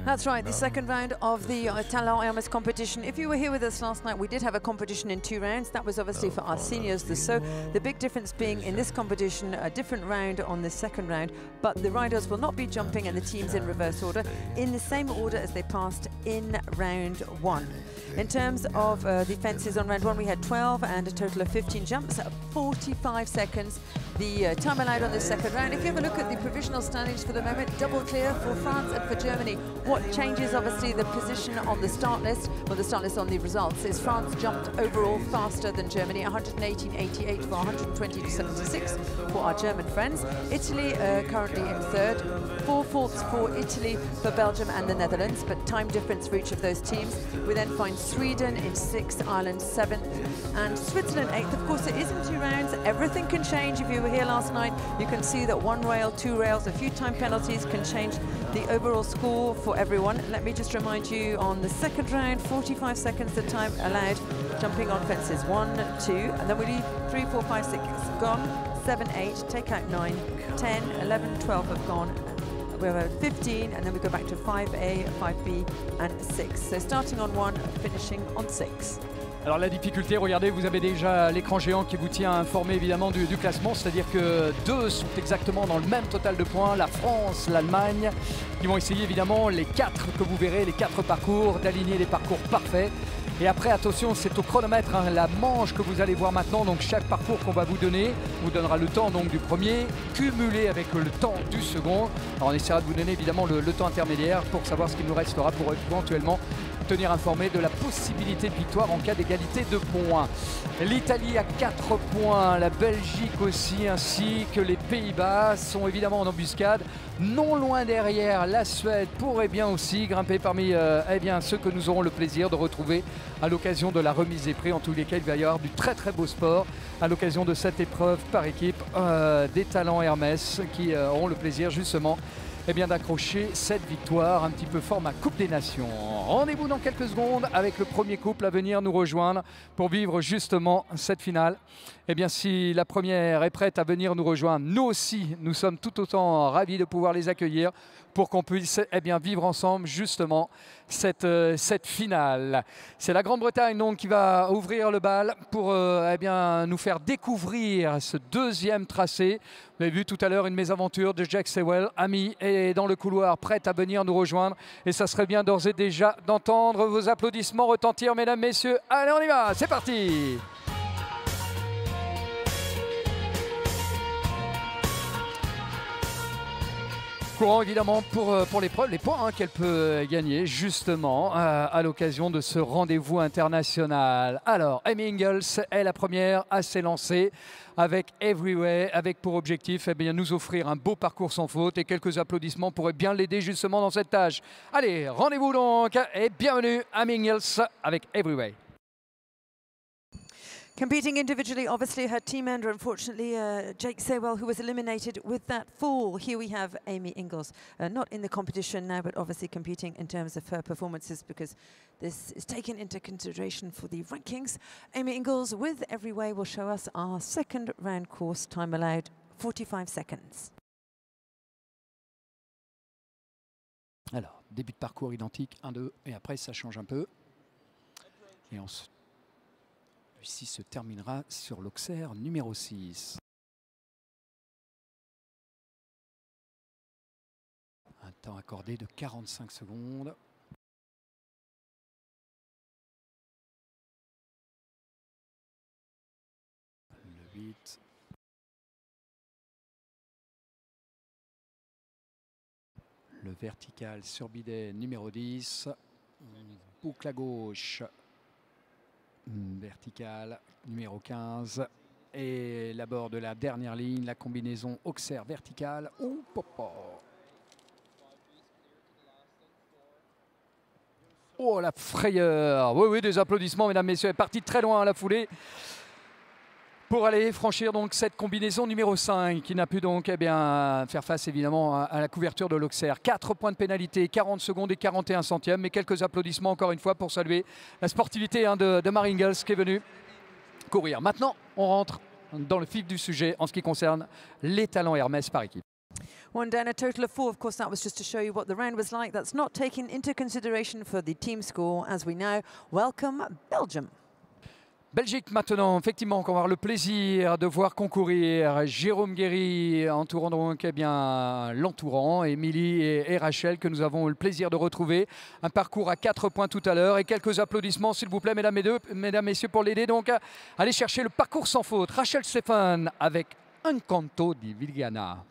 Speaker 2: That's right, the second round of the Talents Hermès competition. If you were here with us last night, we did have a competition in 2 rounds. That was obviously for our seniors. So the big difference being in this competition, a different round on the second round, but the riders will not be jumping and the teams in reverse order, in the same order as they passed in round 1. In terms of the fences on round 1, we had 12 and a total of 15 jumps, 45 seconds. The time allowed on the second round. If you have a look at the provisional standings for the moment, double clear for France and for Germany. What changes obviously the position on the start list, or the start list on the results, is France jumped overall faster than Germany, 118.88 for 120.76 for our German friends. Italy currently in third, 4 faults for Italy, for Belgium and the Netherlands, but time difference for each of those teams. We then find Sweden in 6th, Ireland 7th, and Switzerland 8th. Of course, it is in 2 rounds. Everything can change. If you were here last night, you can see that 1 rail, 2 rails, a few time penalties can change the overall score for everyone. Let me just remind you, on the second round, 45 seconds the time allowed jumping on fences. 1, 2, and then we leave 3, 4, 5, 6 gone, 7, 8, take out 9, 10, 11, 12 have gone. We have 15, and then we go back to 5A, 5B, and 6. So starting on 1, finishing on 6.
Speaker 1: Alors la difficulté, regardez, vous avez déjà l'écran géant qui vous tient informé évidemment du classement, c'est-à-dire que 2 sont exactement dans le même total de points, la France, l'Allemagne, qui vont essayer évidemment les 4 que vous verrez, les 4 parcours, d'aligner les parcours parfaits. Et après, attention, c'est au chronomètre, hein, la manche que vous allez voir maintenant. Donc chaque parcours qu'on va vous donner vous donnera le temps donc, du premier, cumulé avec le temps du second. Alors on essaiera de vous donner évidemment le temps intermédiaire pour savoir ce qu'il nous restera pour éventuellement tenir informé de la possibilité de victoire en cas d'égalité de points. L'Italie a 4 points, la Belgique aussi, ainsi que les Pays-Bas sont évidemment en embuscade. Non loin derrière, la Suède pourrait bien aussi grimper parmi ceux que nous aurons le plaisir de retrouver à l'occasion de la remise des prix. En tous les cas, il va y avoir du très très beau sport à l'occasion de cette épreuve par équipe des Talents Hermès qui auront le plaisir justement d'accrocher cette victoire, un petit peu format Coupe des Nations. Rendez-vous dans quelques secondes avec le premier couple à venir nous rejoindre pour vivre justement cette finale. Si la première est prête à venir nous rejoindre, nous aussi, nous sommes tout autant ravis de pouvoir les accueillir pour qu'on puisse vivre ensemble justement cette finale. C'est la Grande-Bretagne donc qui va ouvrir le bal pour nous faire découvrir ce deuxième tracé. Vous avez vu tout à l'heure une mésaventure de Jack Sewell, ami, est dans le couloir, prête à venir nous rejoindre. Et ça serait bien d'ores et déjà d'entendre vos applaudissements retentir, mesdames, messieurs. Allez, on y va, c'est parti! Courant évidemment pour l'épreuve, les points qu'elle peut gagner justement à l'occasion de ce rendez-vous international. Alors, Amy Ingels est la première à s'élancer avec Everyway, avec pour objectif nous offrir un beau parcours sans faute, et quelques applaudissements pourraient bien l'aider justement dans cette tâche. Allez, rendez-vous donc et bienvenue Amy Ingels avec Everyway.
Speaker 2: Competing individually, obviously her team member, unfortunately, Jake Sewell, who was eliminated with that fall. Here we have Amy Ingels, not in the competition now, but obviously competing in terms of her performances, because this is taken into consideration for the rankings. Amy Ingels with Everyway will show us our second round course, time allowed 45 seconds.
Speaker 1: Alors, début de parcours identique, 1-2, et après ça change un peu. Et ensuite, celui-ci se terminera sur l'Auxerre numéro 6. Un temps accordé de 45 secondes. Le 8. Le vertical sur bidet numéro 10. Boucle à gauche. Vertical numéro 15 et l'abord de la dernière ligne, la combinaison Auxerre verticale. Oh la frayeur! Oui, des applaudissements mesdames, messieurs, elle est partie très loin à la foulée pour aller franchir donc cette combinaison numéro 5 qui n'a pu donc faire face évidemment à la couverture de l'Auxerre. 4 points de pénalité, 40 secondes et 41 centièmes, mais quelques applaudissements encore une fois pour saluer la sportivité de Mary Ingels qui est venue courir. Maintenant, on rentre dans le vif du sujet en ce qui concerne les talents Hermès par équipe.
Speaker 2: One down, a total of 4. Of course, that was just to show you what the round was like. That's not taken into consideration for the team score as we now welcome Belgium.
Speaker 1: Belgique maintenant, effectivement, qu'on va avoir le plaisir de voir concourir Jérôme Guéry entourant donc l'entourant, Émilie et Rachel que nous avons le plaisir de retrouver. Un parcours à 4 points tout à l'heure et quelques applaudissements s'il vous plaît mesdames, messieurs pour l'aider donc à aller chercher le parcours sans faute. Rachel Stephan avec Encanto di Vigliana.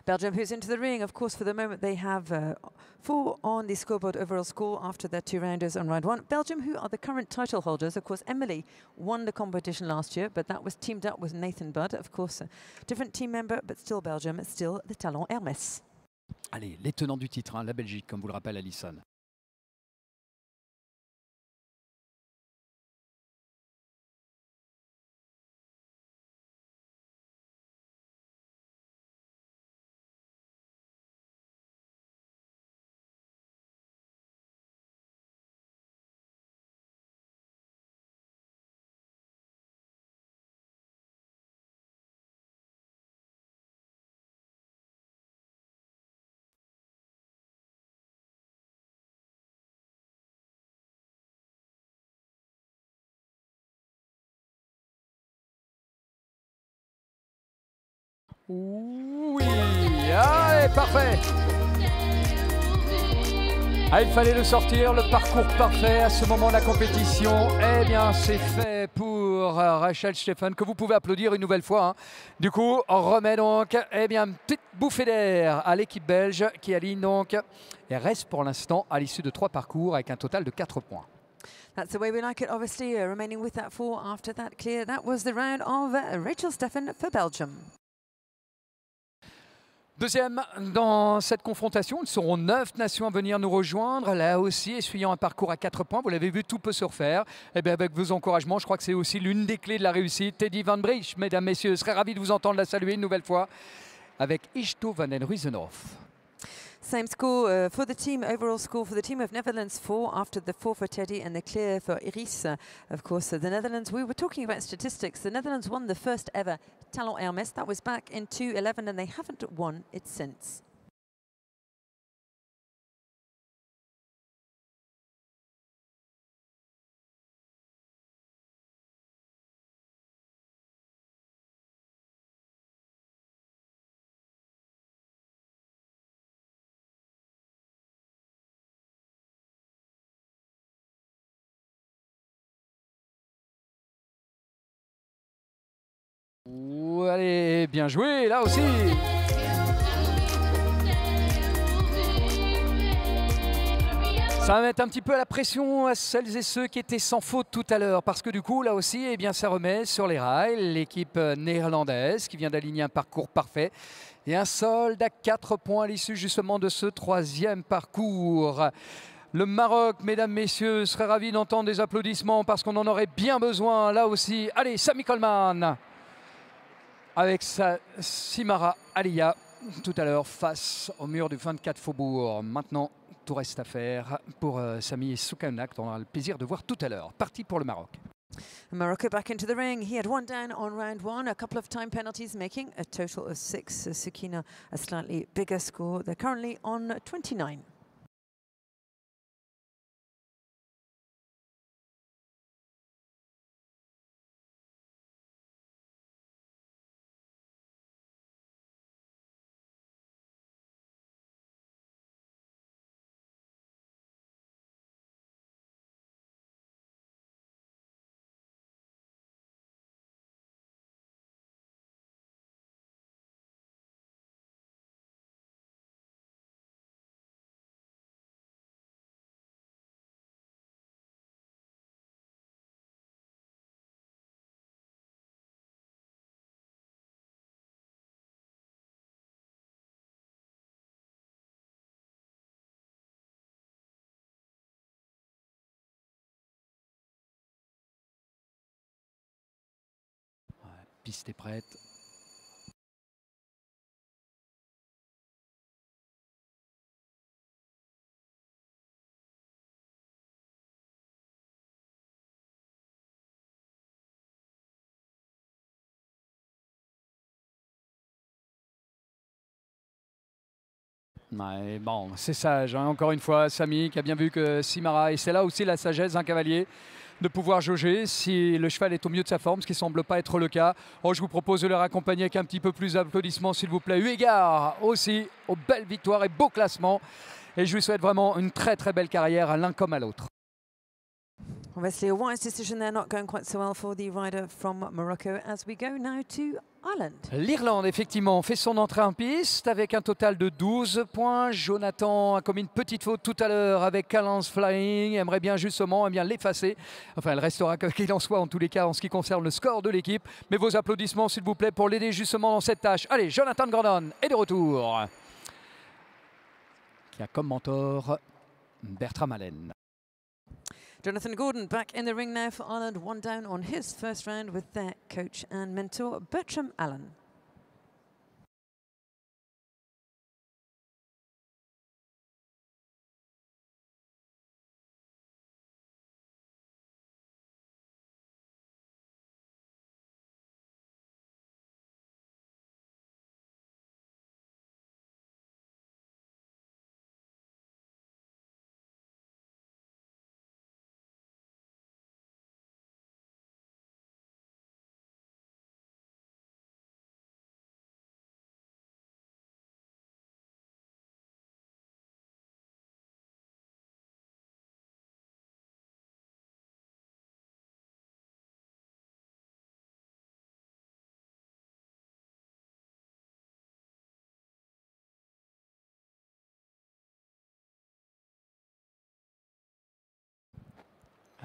Speaker 2: Belgium who's into the ring. Of course, for the moment they have 4 on the scoreboard overall score after their 2 rounders on round 1. Belgium, who are the current title holders. Of course, Emily won the competition last year, but that was teamed up with Nathan Budd. Of course, a different team member, but still Belgium, still the talent Hermès.
Speaker 1: Allez, les tenants du titre, la Belgique, comme vous le rappelle Alison. Oui, allez, parfait. Il fallait le sortir, le parcours parfait à ce moment de la compétition. C'est fait pour Rachel Stephan, que vous pouvez applaudir une nouvelle fois. Du coup, on remet donc une petite bouffée d'air à l'équipe belge qui aligne donc et reste pour l'instant à l'issue de 3 parcours avec un total de 4 points.
Speaker 2: That's the way we like it, obviously, remaining with that 4 after that clear. That was the round of Rachel Stephan for Belgium.
Speaker 1: Deuxième dans cette confrontation, ils seront 9 nations à venir nous rejoindre. Là aussi, essuyant un parcours à 4 points, vous l'avez vu, tout peut se refaire. Avec vos encouragements, je crois que c'est aussi l'une des clés de la réussite. Teddy Van Brich, mesdames, messieurs, je serais ravi de vous entendre la saluer une nouvelle fois avec Ishto van den Ruizenhof.
Speaker 2: Same score for the team, overall score for the team of Netherlands, 4 after the 4 for Teddy and the clear for Iris. Of course, the Netherlands, we were talking about statistics. The Netherlands won the first ever Talent Hermès. That was back in 2011 and they haven't won it since.
Speaker 1: Allez, bien joué, là aussi. Ça va mettre un petit peu la pression à celles et ceux qui étaient sans faute tout à l'heure, parce que du coup, là aussi, eh bien, ça remet sur les rails l'équipe néerlandaise qui vient d'aligner un parcours parfait et un solde à 4 points à l'issue justement de ce 3e parcours. Le Maroc, mesdames, messieurs, serait ravi d'entendre des applaudissements parce qu'on en aurait bien besoin là aussi. Allez, Sami Coleman avec sa Simara Alia tout à l'heure face au mur du 24 Faubourg. Maintenant, tout reste à faire pour Sami Soukhanak, qu'on aura le plaisir de voir tout à l'heure. Parti pour le Maroc.
Speaker 2: Morocco back into the ring. He had one down on round one, a couple of time penalties, making a total of 6. Sukina, a slightly bigger score. They're currently on 29.
Speaker 1: Piste est prête. Ouais, bon, c'est sage, hein. Encore une fois, Sami qui a bien vu que Simara, et c'est là aussi la sagesse d'un cavalier, de pouvoir jauger si le cheval est au mieux de sa forme, ce qui ne semble pas être le cas. Oh, je vous propose de le raccompagner avec un petit peu plus d'applaudissements, s'il vous plaît. Eu égard aussi aux belles victoires et beaux classements. Et je lui souhaite vraiment une très très belle carrière à l'un comme à l'autre.
Speaker 2: Obviously a wise decision there, not going quite so well for the rider from Morocco, as we go now to Ireland.
Speaker 1: L'Irlande, effectivement, fait son entrée en piste avec un total de 12 points. Jonathan a commis une petite faute tout à l'heure avec Callance Flying. Aimerait bien justement l'effacer. Enfin, elle restera qu'il en soit en tous les cas en ce qui concerne le score de l'équipe. Mais vos applaudissements, s'il vous plaît, pour l'aider justement dans cette tâche. Allez, Jonathan Gordon est de retour. Qui a comme mentor Bertram Allen.
Speaker 2: Jonathan Gordon back in the ring now for Ireland, one down on his first round with their coach and mentor, Bertram Allen.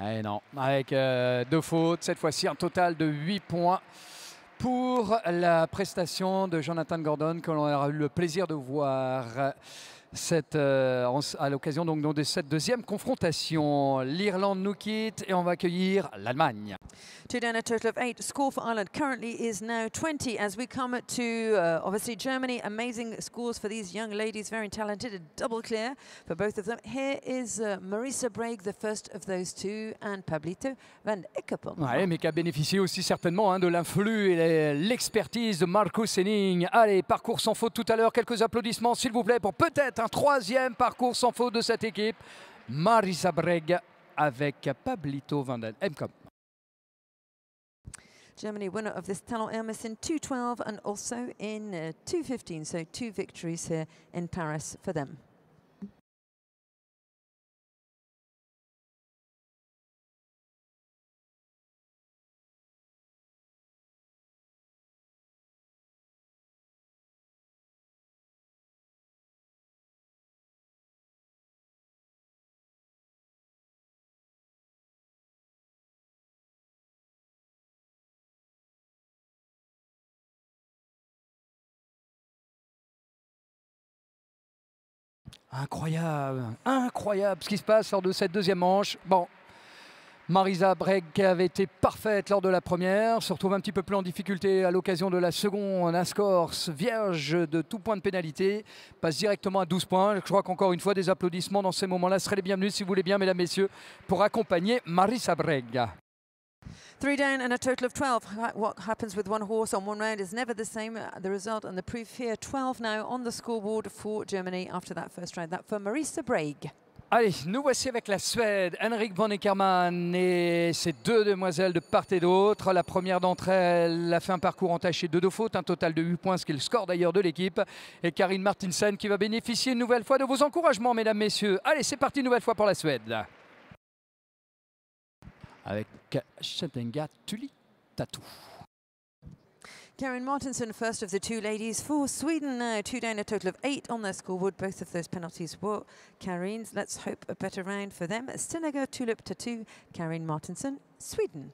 Speaker 1: Eh non, avec 2 fautes, cette fois-ci un total de 8 points pour la prestation de Jonathan Gordon que l'on aura eu le plaisir de voir à l'occasion donc de cette deuxième confrontation. L'Irlande nous quitte et on va accueillir l'Allemagne.
Speaker 2: 2 down, a total of 8. Score for Ireland currently is now 20 as we come to obviously Germany. Amazing scores for these young ladies, very talented, a double clear for both of them. Here is Marisa Bragg, the first of those two, and Pablito van Ekkepen.
Speaker 1: Ouais, mais qui a bénéficié aussi certainement de l'influx et l'expertise de Marcus Henning. Allez, parcours sans faute tout à l'heure. Quelques applaudissements s'il vous plaît pour peut-être un 3e parcours sans faute de cette équipe. Marisa Bragg avec Pablito van Ekkepen.
Speaker 2: Germany winner of this Talon Hermes in 2:12 and also in 2:15, so 2 victories here in Paris for them.
Speaker 1: Incroyable, incroyable ce qui se passe lors de cette deuxième manche. Bon, Marisa Breg, qui avait été parfaite lors de la première, se retrouve un petit peu plus en difficulté à l'occasion de la seconde. Un score vierge de tout point de pénalité, passe directement à 12 points. Je crois qu'encore une fois, des applaudissements dans ces moments-là seraient les bienvenus, si vous voulez bien, mesdames, messieurs, pour accompagner Marisa Breg.
Speaker 2: 3 down and a total of 12. What happens with one horse on one round is never the same. The result and the proof here, 12 now on the scoreboard for Germany after that first round. That for Marisa Breg.
Speaker 1: Allez, nous voici avec la Suède, Henrik von Eckermann et ses deux demoiselles de part et d'autre. La première d'entre elles a fait un parcours entaché de 2 fautes, un total de 8 points, ce qui est le score d'ailleurs de l'équipe. Et Karin Martinsen qui va bénéficier une nouvelle fois de vos encouragements, mesdames, messieurs. Allez, c'est parti une nouvelle fois pour la Suède. Avec Chettenga Tuli-Tatu.
Speaker 2: Karin Martinsen, first of the two ladies for Sweden now. 2 down, a total of 8 on their scoreboard. Both of those penalties were Karin's. Let's hope a better round for them. Stenega Tulip-Tatu, Karin Martinsen, Sweden.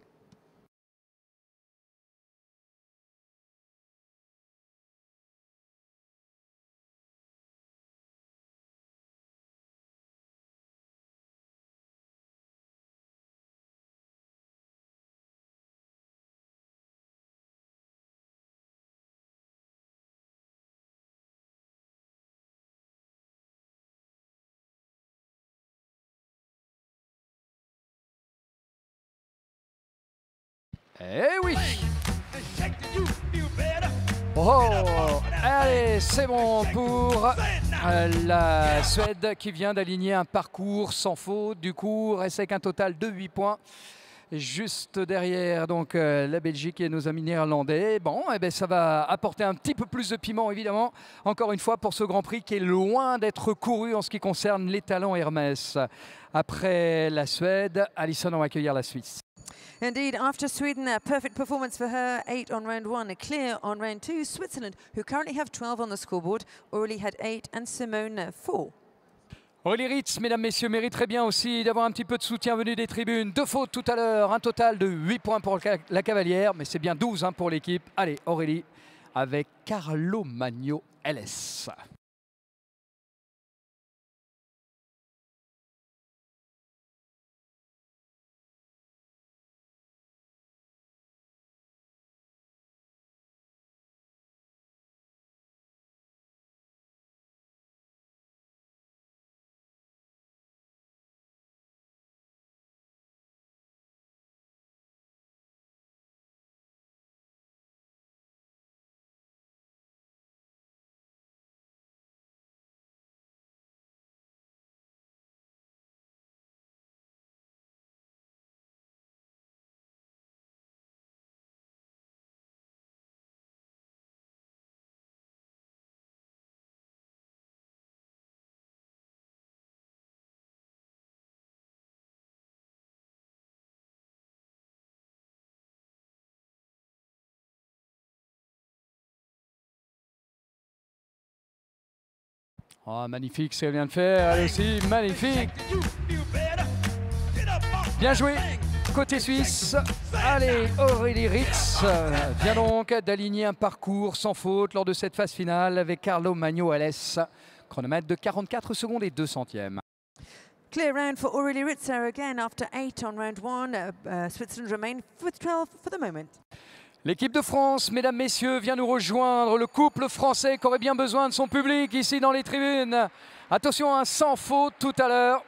Speaker 1: Eh oui! Oh! Allez, c'est bon pour la Suède qui vient d'aligner un parcours sans faute. Du coup, reste avec un total de 8 points. Juste derrière donc la Belgique et nos amis néerlandais. Bon, eh ben, ça va apporter un petit peu plus de piment évidemment, encore une fois pour ce Grand Prix qui est loin d'être couru en ce qui concerne les talents Hermès. Après la Suède, Alison, on va accueillir la Suisse.
Speaker 2: Indeed, after Sweden, a perfect performance for her. 8 on round 1, a clear on round 2. Switzerland, who currently have 12 on the scoreboard, Aurélie had 8 and Simone 4.
Speaker 1: Aurélie Ritz, mesdames, messieurs, mériterait bien aussi d'avoir un petit peu de soutien venu des tribunes. 2 fautes tout à l'heure, un total de 8 points pour la cavalière, mais c'est bien 12 hein, pour l'équipe. Allez, Aurélie avec Carlo Magno LS. Oh, magnifique ce qu'elle vient de faire, elle aussi, magnifique. Bien joué, côté suisse. Allez, Aurélie Ritz vient donc d'aligner un parcours sans faute lors de cette phase finale avec Carlo Magno LS. Chronomètre de 44 secondes et 2 centièmes.
Speaker 2: Clear round for Aurélie Ritz again after 8 on round 1. Switzerland remain with 12 for the moment.
Speaker 1: L'équipe de France, mesdames, messieurs, vient nous rejoindre. Le couple français qui aurait bien besoin de son public ici dans les tribunes. Attention, un sans faute tout à l'heure.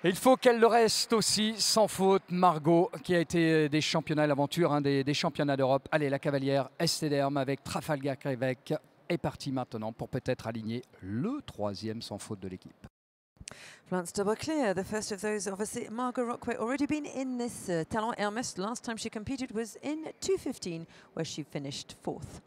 Speaker 1: Il faut qu'elle le reste aussi sans faute. Margot, qui a été des championnats à l'aventure, des championnats d'Europe. Allez, la cavalière Estederm avec Trafalgar Québec est partie maintenant pour peut-être aligner le 3e sans faute de l'équipe.
Speaker 2: France double clear, the first of those, obviously, Margot Rockway, already been in this Talon Hermes. Last time she competed was in 2:15, where she finished 4th.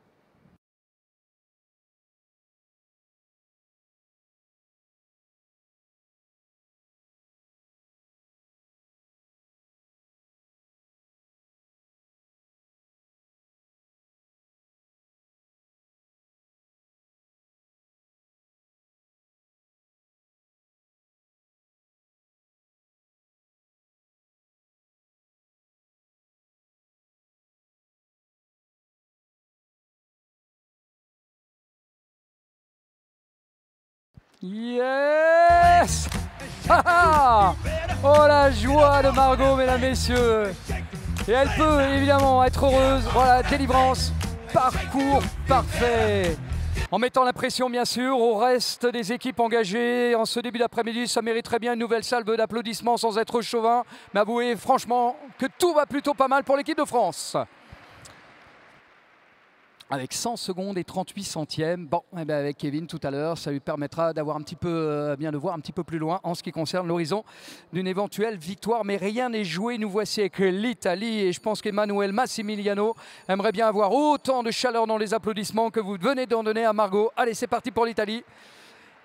Speaker 1: Yes! Oh la joie de Margot, mesdames, messieurs. Et elle peut évidemment être heureuse. Voilà, délivrance, parcours parfait. En mettant la pression bien sûr au reste des équipes engagées en ce début d'après-midi, ça mériterait bien une nouvelle salve d'applaudissements sans être chauvin. Mais avouez franchement que tout va plutôt pas mal pour l'équipe de France. Avec 100 secondes et 38 centièmes, bon, eh bien avec Kevin tout à l'heure, ça lui permettra d'avoir un petit peu, bien de voir un petit peu plus loin en ce qui concerne l'horizon d'une éventuelle victoire. Mais rien n'est joué, nous voici avec l'Italie et je pense qu'Emmanuel Massimiliano aimerait bien avoir autant de chaleur dans les applaudissements que vous venez d'en donner à Margot. Allez, c'est parti pour l'Italie.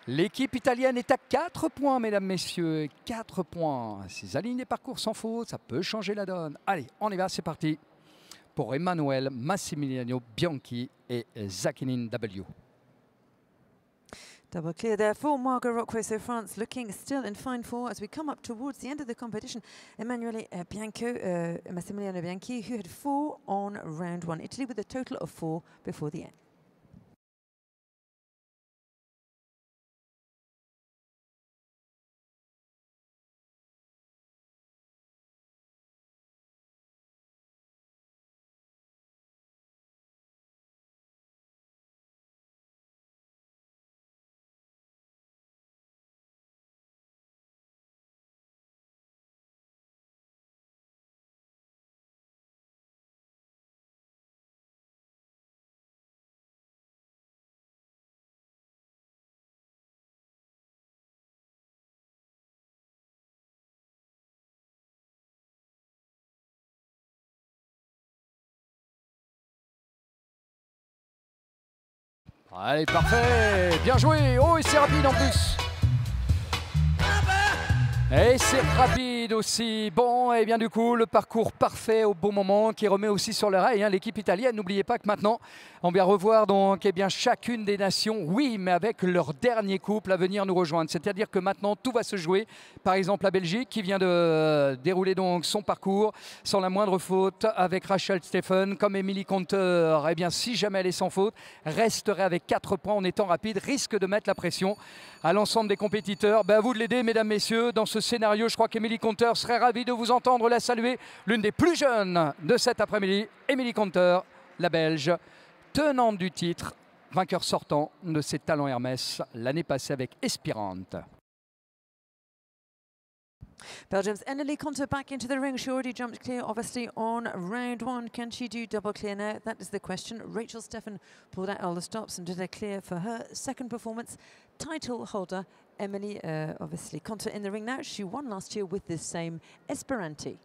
Speaker 1: L'équipe italienne est à 4 points, mesdames, messieurs, 4 points. Ces alignés parcours sans faute, ça peut changer la donne. Allez, on y va, c'est parti. Pour Emmanuel Massimiliano Bianchi et Zakinin W.
Speaker 2: Double clear there for Margot Rockway. So France looking still in fine form as we come up towards the end of the competition. Emanuele Massimiliano Bianchi, who had 4 on round 1. Italy with a total of 4 before the end.
Speaker 1: Allez, parfait, bien joué. Oh, et c'est rapide en plus. Et c'est rapide aussi. Bon, et bien du coup, le parcours parfait au bon moment qui remet aussi sur les rails l'équipe italienne. N'oubliez pas que maintenant, on vient revoir donc bien chacune des nations, oui, mais avec leur dernier couple à venir nous rejoindre. C'est-à-dire que maintenant, tout va se jouer. Par exemple, la Belgique qui vient de dérouler donc son parcours sans la moindre faute avec Rachel Steffen, comme Émilie Conter. Eh bien, si jamais elle est sans faute, resterait avec 4 points en étant rapide, risque de mettre la pression à l'ensemble des compétiteurs. Ben, à vous de l'aider, mesdames, messieurs. Dans ce scénario, je crois qu'Émilie Conter serait ravie de vous entendre la saluer. L'une des plus jeunes de cet après-midi, Émilie Conter, la Belge, tenante du titre, vainqueur sortant de ses talons Hermès l'année passée avec Espirante.
Speaker 2: Belgium's Emily Conter back into the ring. She already jumped clear, obviously, on round 1. Can she do double clear now? That is the question. Rachel Steffen pulled out all the stops and did a clear for her second performance. Title holder, Emily, obviously, Conter in the ring now. She won last year with this same Esperanti.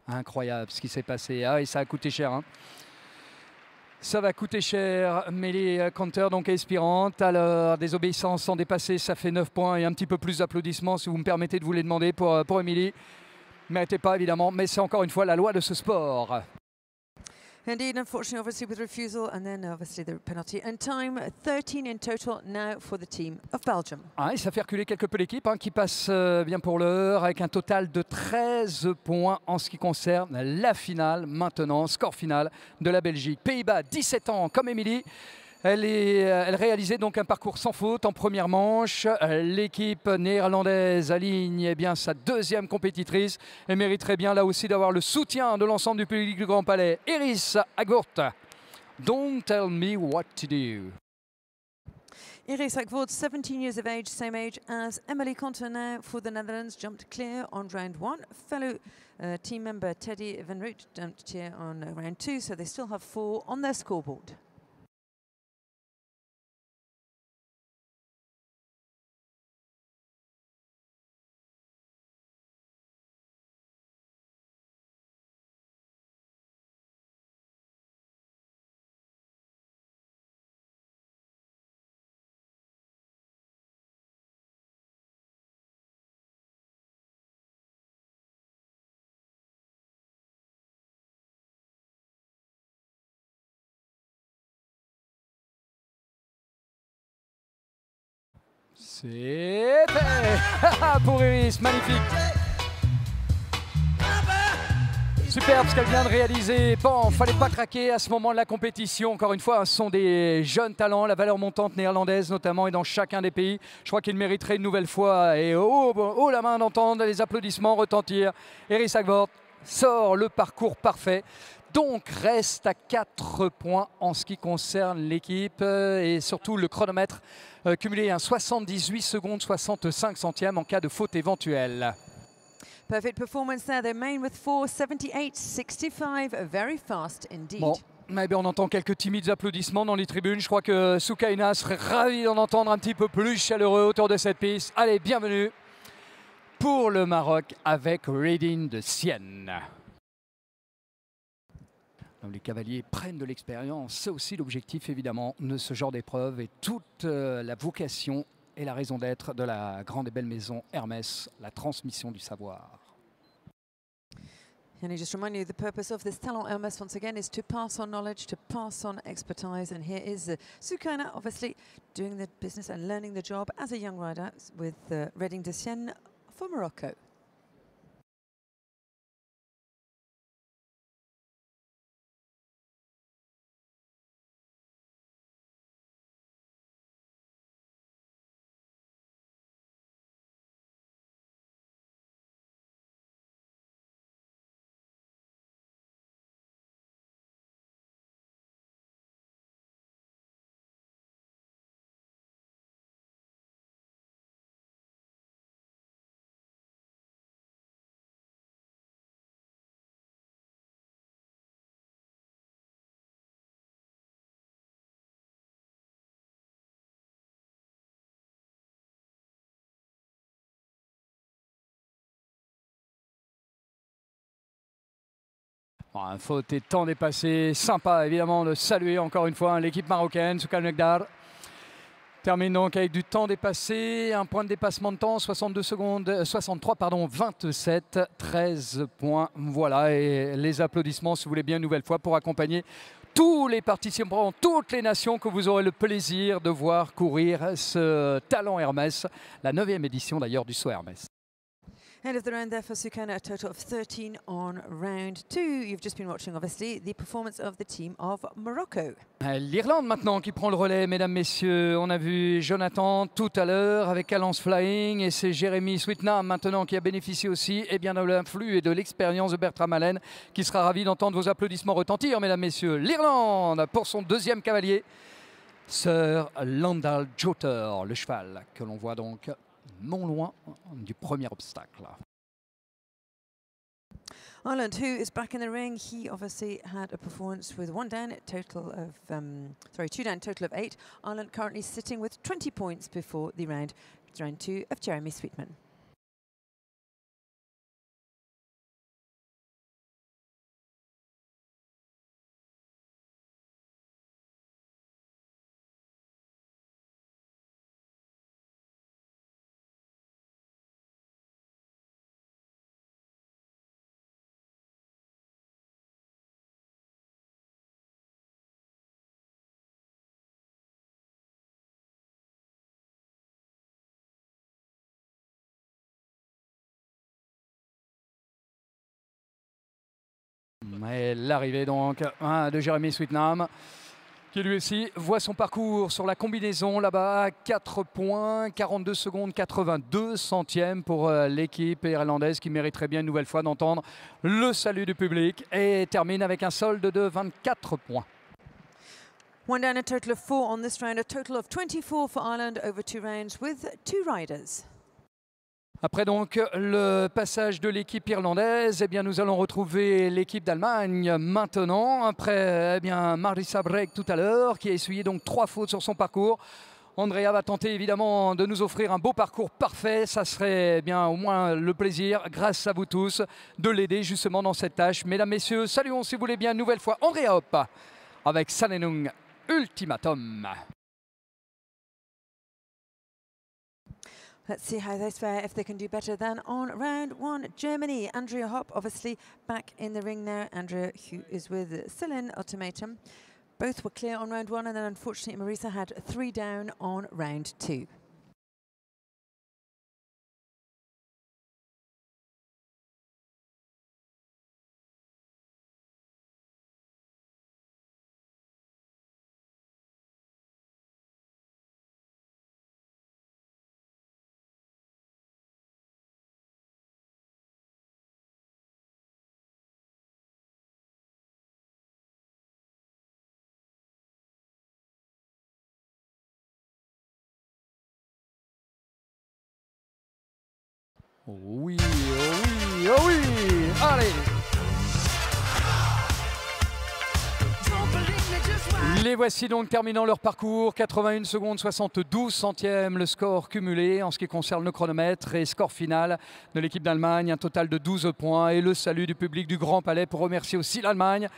Speaker 1: Incroyable ce qui s'est passé. Ah, et ça a coûté cher. Hein. Ça va coûter cher. Mélie Conter, donc Espirante. Alors, désobéissance sans dépasser, ça fait 9 points et un petit peu plus d'applaudissements si vous me permettez de vous les demander pour Émilie. Méritez pas évidemment, mais c'est encore une fois la loi de ce sport.
Speaker 2: Indeed, unfortunately, obviously with refusal and then obviously the penalty. And time 13 in total now for the team of Belgium.
Speaker 1: Ah, et ça fait reculer quelque peu l'équipe qui passe bien pour l'heure avec un total de 13 points en ce qui concerne la finale maintenant, score final de la Belgique. Pays-Bas, 17 ans comme Émilie. Elle réalisait donc un parcours sans faute en première manche. L'équipe néerlandaise aligne bien sa deuxième compétitrice et mériterait bien là aussi d'avoir le soutien de l'ensemble du public du Grand Palais. Iris Agurt, Don't Tell Me What to Do.
Speaker 2: Iris Akvoort, 17 years of age, same age as Emily Conter now for the Netherlands, jumped clear on round 1. Fellow team member Teddy Van Root jumped clear on round 2, so they still have 4 on their scoreboard.
Speaker 1: C'est fait pour Iris, magnifique. Superbe ce qu'elle vient de réaliser. Bon, fallait pas craquer à ce moment de la compétition. Encore une fois, ce sont des jeunes talents, la valeur montante néerlandaise notamment et dans chacun des pays. Je crois qu'ils mériteraient une nouvelle fois. Et oh la main d'entendre les applaudissements retentir. Iris Akvoort sort le parcours parfait. Donc reste à 4 points en ce qui concerne l'équipe et surtout le chronomètre cumulé à 78 secondes 65 centièmes en cas de faute éventuelle.
Speaker 2: Perfect performance there. They remain with 4, 78-65, very fast indeed.
Speaker 1: Bon, mais bien, on entend quelques timides applaudissements dans les tribunes. Je crois que Soukaina serait ravi d'en entendre un petit peu plus chaleureux autour de cette piste. Allez, bienvenue pour le Maroc avec Redine de Sienne. Les cavaliers prennent de l'expérience, c'est aussi l'objectif évidemment de ce genre d'épreuve et toute la vocation et la raison d'être de la grande et belle maison Hermès, la transmission du savoir.
Speaker 2: And I just remind you, the purpose of this Talon Hermès once again is to pass on knowledge, to pass on expertise, and here is Soukaina obviously doing the business and learning the job as a young rider with Redine de Sienne for Morocco.
Speaker 1: Bon, faute et temps dépassé, sympa évidemment de saluer encore une fois l'équipe marocaine, Soukaina Negdar. Termine donc avec du temps dépassé, un point de dépassement de temps, 62 secondes, 63 pardon, 27, 13 points. Voilà, et les applaudissements si vous voulez bien une nouvelle fois pour accompagner tous les participants, toutes les nations que vous aurez le plaisir de voir courir ce Talon Hermès, la 9e édition d'ailleurs du saut Hermès.
Speaker 2: End of the round there for Soukaina, a total of 13 on round 2. You've just been watching, obviously, the performance of the team of Morocco.
Speaker 1: L'Irlande maintenant qui prend le relais, mesdames, messieurs. On a vu Jonathan tout à l'heure avec Alliance Flying et c'est Jeremy Sweetnam maintenant qui a bénéficié aussi de l'influx et de l'expérience de Bertram Allen qui sera ravi d'entendre vos applaudissements retentir, mesdames, messieurs. L'Irlande pour son 2e cavalier, Sir Landal Jotter, le cheval que l'on voit donc non loin du premier obstacle.
Speaker 2: Ireland, who is back in the ring, he obviously had a performance with 1 down, total of 2 down, total of 8. Ireland currently sitting with 20 points before the round 2 of Jeremy Sweetman.
Speaker 1: Et l'arrivée donc de Jeremy Sweetnam qui lui aussi voit son parcours sur la combinaison là-bas, 4 points, 42 secondes 82 centièmes pour l'équipe irlandaise qui mériterait bien une nouvelle fois d'entendre le salut du public et termine avec un solde de 24 points.
Speaker 2: One down, a total of 4 on this round, a total of 24 for Ireland over 2 rounds with 2 riders.
Speaker 1: Après donc le passage de l'équipe irlandaise, eh bien, nous allons retrouver l'équipe d'Allemagne maintenant. Après Marisa Breck tout à l'heure, qui a essuyé donc 3 fautes sur son parcours. Andrea va tenter évidemment de nous offrir un beau parcours parfait. Ça serait bien au moins le plaisir, grâce à vous tous, de l'aider justement dans cette tâche. Mesdames, messieurs, saluons si vous voulez bien une nouvelle fois Andrea Hopp avec Sanenung Ultimatum.
Speaker 2: Let's see how they fare, if they can do better than on round 1. Germany, Andrea Hopp, obviously back in the ring now. Andrea, who is with Celine Ultimatum. Both were clear on round 1, and then unfortunately Marisa had 3 down on round 2.
Speaker 1: Oui, oh oui, oh oui, allez. Les voici donc terminant leur parcours, 81 secondes 72 centièmes le score cumulé en ce qui concerne le chronomètre et score final de l'équipe d'Allemagne, un total de 12 points et le salut du public du Grand Palais pour remercier aussi l'Allemagne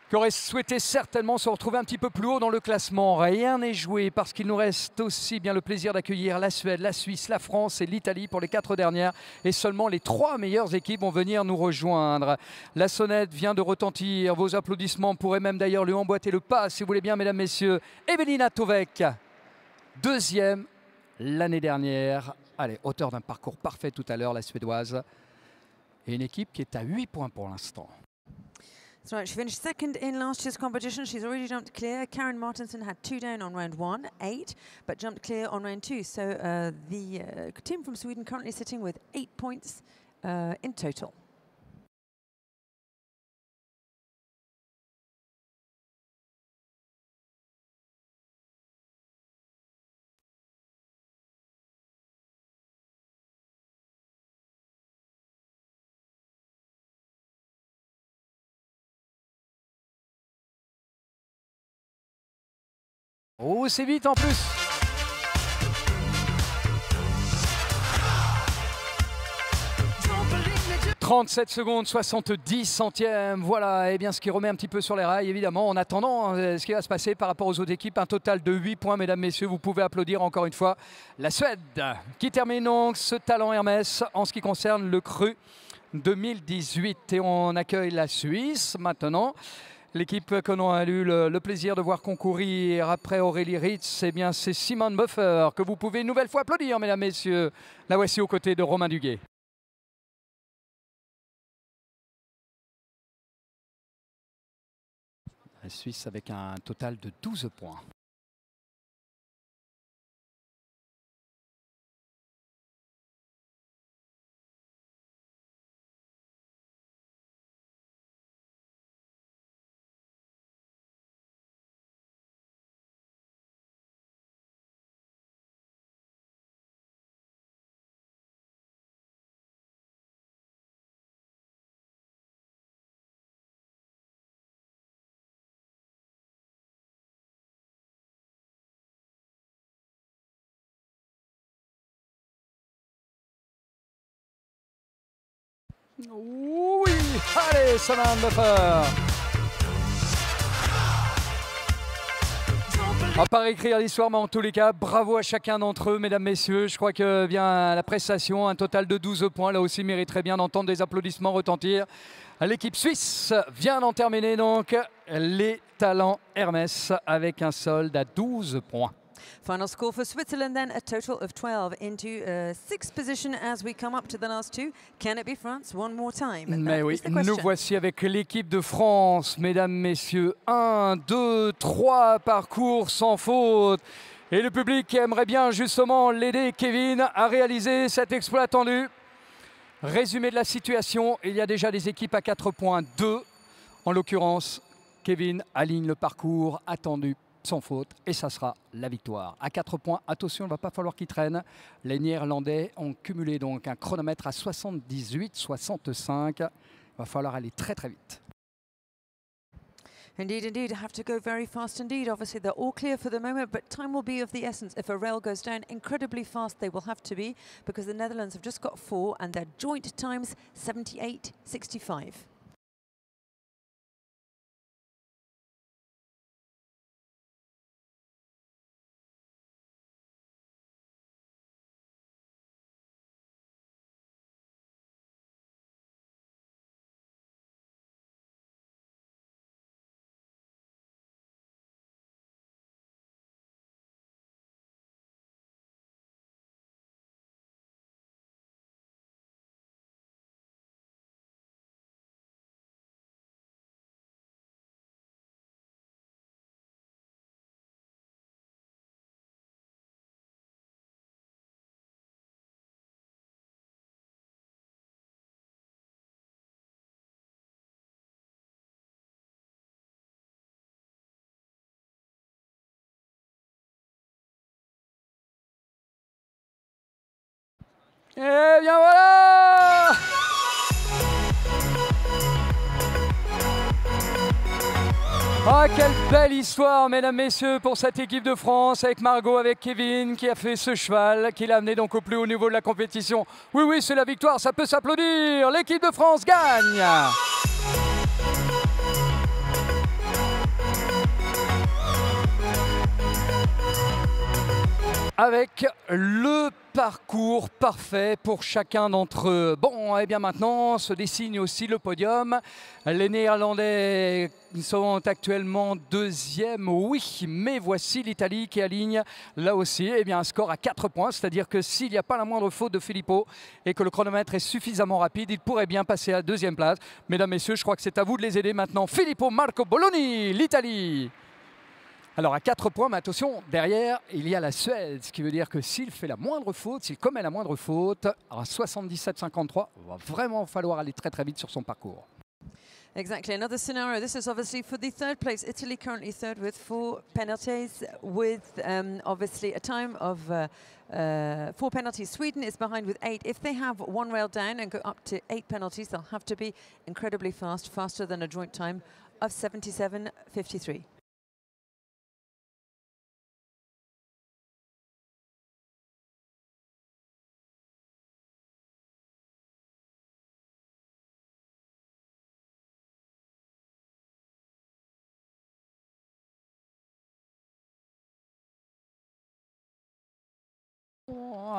Speaker 1: qui aurait souhaité certainement se retrouver un petit peu plus haut dans le classement. Rien n'est joué parce qu'il nous reste aussi bien le plaisir d'accueillir la Suède, la Suisse, la France et l'Italie pour les 4 dernières. Et seulement les 3 meilleures équipes vont venir nous rejoindre. La sonnette vient de retentir. Vos applaudissements pourraient même d'ailleurs lui emboîter le pas, si vous voulez bien, mesdames, messieurs. Evelina Tovek, 2e l'année dernière. Allez, auteur d'un parcours parfait tout à l'heure, la Suédoise. Et une équipe qui est à 8 points pour l'instant.
Speaker 2: That's right, she finished 2nd in last year's competition. She's already jumped clear. Karen Martinson had 2 down on round 1, 8, but jumped clear on round 2. So the team from Sweden currently sitting with 8 points in total.
Speaker 1: Oh, c'est vite en plus. « 37 secondes 70 centièmes ». Voilà, et bien ce qui remet un petit peu sur les rails, évidemment, en attendant ce qui va se passer par rapport aux autres équipes. Un total de 8 points, mesdames, messieurs. Vous pouvez applaudir encore une fois la Suède, qui termine donc ce talent Hermès en ce qui concerne le cru 2018. Et on accueille la Suisse maintenant. L'équipe que l'on a eu le plaisir de voir concourir après Aurélie Ritz, eh bien c'est Simone Buffer que vous pouvez une nouvelle fois applaudir, mesdames, messieurs. La voici aux côtés de Romain Duguay. La Suisse avec un total de 12 points. Oui, allez, Simone Buffer. À part écrire l'histoire, mais en tous les cas, bravo à chacun d'entre eux, mesdames, messieurs. Je crois que bien la prestation, un total de 12 points, là aussi mériterait bien d'entendre des applaudissements retentir. L'équipe suisse vient d'en terminer donc les talents Hermès avec un solde à 12 points.
Speaker 2: Final score for Switzerland then, a total of 12 into 6th position as we come up to the last 2. Can it be France one more time?
Speaker 1: Mais oui, nous voici avec l'équipe de France, mesdames, messieurs. 1, 2, 3 parcours sans faute. Et le public aimerait bien justement l'aider, Kevin, à réaliser cet exploit attendu. Résumé de la situation, il y a déjà des équipes à 4 points, 2 en l'occurrence. Kevin aligne le parcours attendu sans faute et ça sera la victoire. À 4 points, attention, il ne va pas falloir qu'il traîne. Les Néerlandais ont cumulé donc un chronomètre à 78-65. Il va falloir aller très très vite.
Speaker 2: Indeed, indeed, have to go very fast indeed. Obviously, they're all clear for the moment, but time will be of the essence. If a rail goes down incredibly fast, they will have to be, because the Netherlands have just got 4 and their joint times 78.65.
Speaker 1: Et bien voilà! Ah, quelle belle histoire, mesdames, messieurs, pour cette équipe de France, avec Margot, avec Kevin, qui a fait ce cheval, qui l'a amené donc au plus haut niveau de la compétition. Oui, oui, c'est la victoire, ça peut s'applaudir. L'équipe de France gagne! Avec le parcours parfait pour chacun d'entre eux. Bon, et bien maintenant se dessine aussi le podium. Les Néerlandais sont actuellement deuxième, oui, mais voici l'Italie qui aligne là aussi un score à 4 points, c'est-à-dire que s'il n'y a pas la moindre faute de Filippo et que le chronomètre est suffisamment rapide, il pourrait bien passer à deuxième place. Mesdames, messieurs, je crois que c'est à vous de les aider maintenant. Filippo Marco Boloni, l'Italie. Alors à 4 points, mais attention, derrière, il y a la Suède, ce qui veut dire que s'il fait la moindre faute, s'il commet la moindre faute, à 77-53, il va vraiment falloir aller très très vite sur son parcours.
Speaker 2: Exactly, another scenario. This is obviously for the third place. Italy currently third with 4 penalties, with obviously a time of 4 penalties. Sweden is behind with 8. If they have one rail down and go up to 8 penalties, they'll have to be incredibly fast, faster than a joint time of 77.53.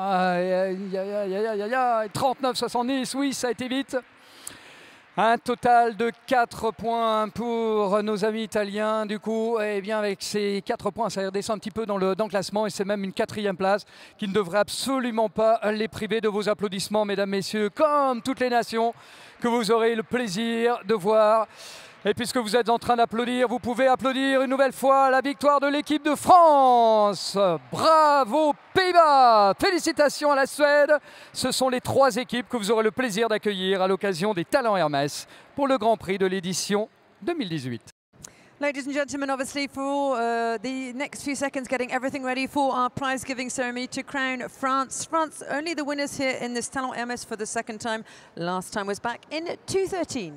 Speaker 1: Aïe, 39-70, oui, ça a été vite. Un total de 4 points pour nos amis italiens. Du coup, avec ces 4 points, ça redescend un petit peu dans le classement et c'est même une 4e place qui ne devrait absolument pas les priver de vos applaudissements, mesdames, messieurs, comme toutes les nations que vous aurez le plaisir de voir. Et puisque vous êtes en train d'applaudir, vous pouvez applaudir une nouvelle fois la victoire de l'équipe de France. Bravo Pays-Bas! Félicitations à la Suède. Ce sont les 3 équipes que vous aurez le plaisir d'accueillir à l'occasion des Talents Hermès pour le Grand Prix de l'édition 2018.
Speaker 2: Ladies and gentlemen, obviously for the next few seconds, getting everything ready for our prize-giving ceremony to crown France. France, only the winners here in this Talent Hermès for the second time. Last time was back in 2013.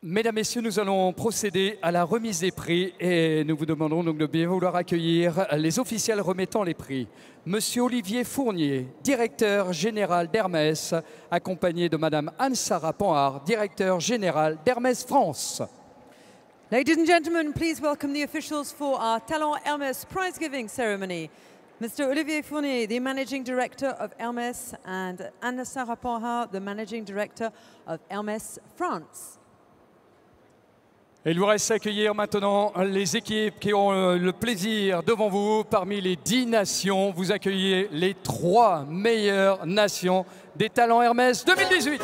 Speaker 3: Mesdames, Messieurs, nous allons procéder à la remise des prix et nous vous demandons donc de bien vouloir accueillir les officiels remettant les prix. Monsieur Olivier Fournier, directeur général d'Hermès, accompagné de Madame Anne-Sara Panhard, directeur général d'Hermès France.
Speaker 2: Ladies and gentlemen, please welcome the officials for our Talent Hermès prize-giving ceremony. Mr. Olivier Fournier, the Managing Director of Hermès, and Anne-Sara Panhard, the Managing Director of Hermès France.
Speaker 3: Et il vous reste à accueillir maintenant les équipes qui ont le plaisir devant vous. Parmi les 10 nations, vous accueillez les 3 meilleures nations des Talents Hermès 2018.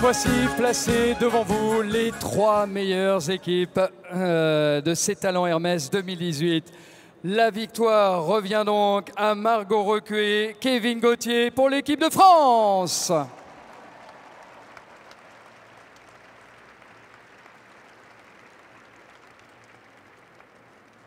Speaker 3: Voici placés devant vous les 3 meilleures équipes de ces Talents Hermès 2018. La victoire revient donc à Margot Recué, Kevin Gauthier pour l'équipe de France.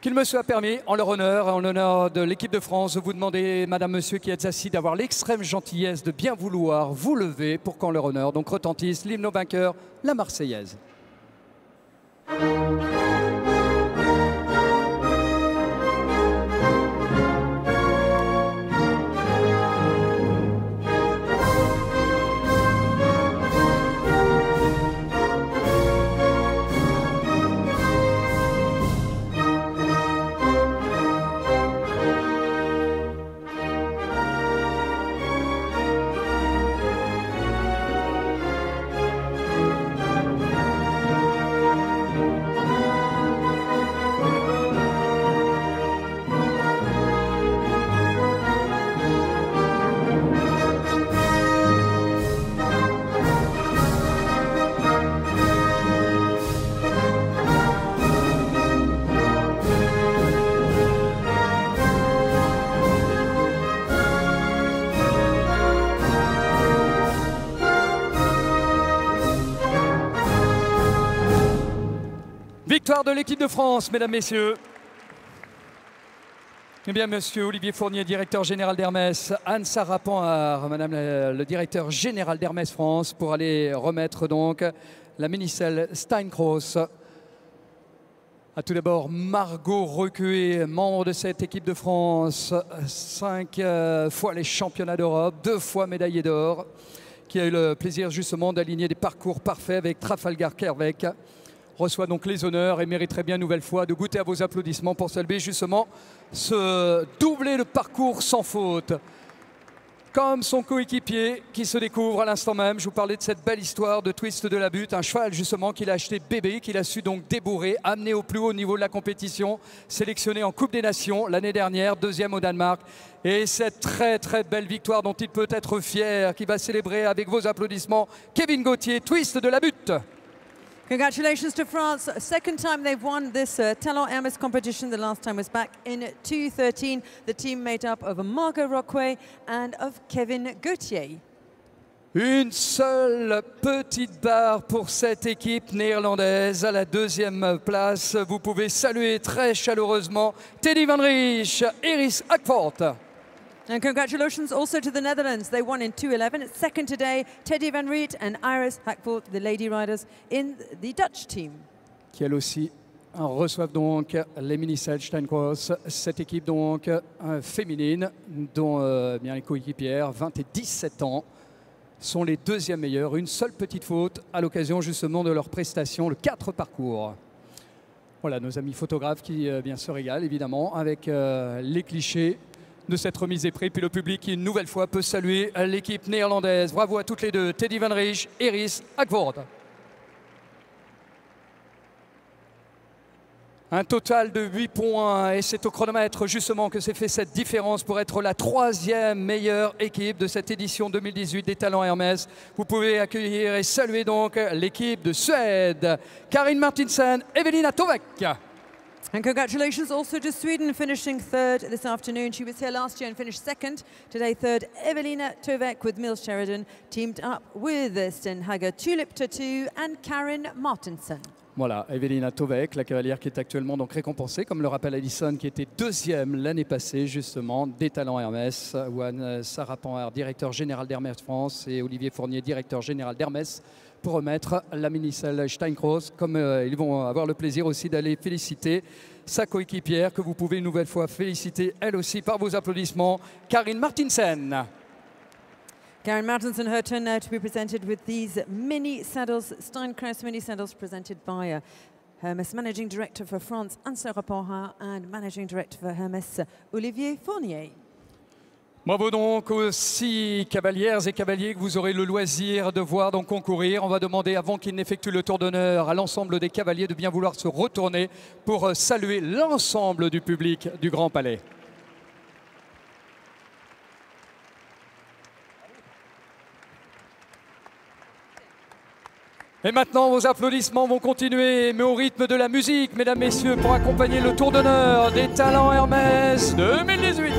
Speaker 3: Qu'il me soit permis, en leur honneur et en l'honneur de l'équipe de France, de vous demander, madame, monsieur qui êtes assis, d'avoir l'extrême gentillesse de bien vouloir vous lever pour qu'en leur honneur, donc retentisse l'hymne aux vainqueurs, la Marseillaise. Victoire de l'équipe de France, mesdames, messieurs. Eh bien, monsieur Olivier Fournier, directeur général d'Hermès, Anne-Sara Panhard, madame le directeur général d'Hermès France, pour aller remettre donc la mini-selle Steinkroos. À tout d'abord, Margot Recué, membre de cette équipe de France, 5 fois les championnats d'Europe, 2 fois médaillée d'or, qui a eu le plaisir justement d'aligner des parcours parfaits avec Trafalgar Kervek. Reçoit donc les honneurs et mériterait bien une nouvelle fois de goûter à vos applaudissements pour saluer justement ce doublé de parcours sans faute. Comme son coéquipier qui se découvre à l'instant même. Je vous parlais de cette belle histoire de Twist de la Butte, un cheval justement qu'il a acheté bébé, qu'il a su donc débourrer, amener au plus haut niveau de la compétition, sélectionné en Coupe des Nations l'année dernière, 2e au Danemark. Et cette très très belle victoire dont il peut être fier, qui va célébrer avec vos applaudissements Kevin Gauthier, Twist de la Butte.
Speaker 2: Congratulations to France. Second time they've won this Talent Hermès competition. The last time was back in 2013. The team made up of Margot Recué and of Kevin Gauthier.
Speaker 3: Une seule petite barre pour cette équipe néerlandaise. À la 2e place, vous pouvez saluer très chaleureusement Teddy Van Riech, Iris Akvoort.
Speaker 2: And congratulations also to the Netherlands. They won in 2011. It's second today. Teddy Van Riet and Iris Akvoort, the lady riders in the Dutch team.
Speaker 3: Qui elles aussi reçoivent donc les mini-selles Steinkroos. Cette équipe donc féminine, dont bien les coéquipières, 20 et 17 ans, sont les 2e meilleures. Une seule petite faute à l'occasion justement de leur prestation, le 4 parcours. Voilà nos amis photographes qui bien se régalent évidemment avec les clichés de cette remise des prix. Puis le public qui, une nouvelle fois, peut saluer l'équipe néerlandaise. Bravo à toutes les deux, Teddy Van Rijs, Iris Hackvoort. Un total de 8 points et c'est au chronomètre justement que s'est fait cette différence pour être la 3e meilleure équipe de cette édition 2018 des Talents Hermès. Vous pouvez accueillir et saluer donc l'équipe de Suède, Karin Martinsen, Evelina Tovek.
Speaker 2: And congratulations also to Sweden, finishing 3rd this afternoon. She was here last year and finished 2nd. Today 3rd, Evelina Tovek with Mills Sheridan, teamed up with Sten Hager, Tulip Tattoo and Karin Martinsen.
Speaker 3: Voilà, Evelina Tovek, la cavalière qui est actuellement donc récompensée, comme le rappelle Alison, qui était 2e l'année passée, justement, des Talents Hermès. Juan Sarapan, directeur général d'Hermès France, et Olivier Fournier, directeur général d'Hermès, pour remettre la mini-selle Steinkroos. Comme ils vont avoir le plaisir aussi d'aller féliciter sa coéquipière, que vous pouvez une nouvelle fois féliciter, elle aussi, par vos applaudissements, Karin Martinsen.
Speaker 2: Karin Martinsen, her turn now to be presented with these mini saddles, Steinkroos mini saddles, presented by Hermès Managing Director for France, Anne Sarapan, and Managing Director for Hermès, Olivier Fournier.
Speaker 3: Bravo donc aux 6 cavalières et cavaliers que vous aurez le loisir de voir donc concourir. On va demander, avant qu'ils n'effectuent le tour d'honneur, à l'ensemble des cavaliers de bien vouloir se retourner pour saluer l'ensemble du public du Grand Palais. Et maintenant, vos applaudissements vont continuer, mais au rythme de la musique, mesdames, messieurs, pour accompagner le tour d'honneur des Talents Hermès 2018.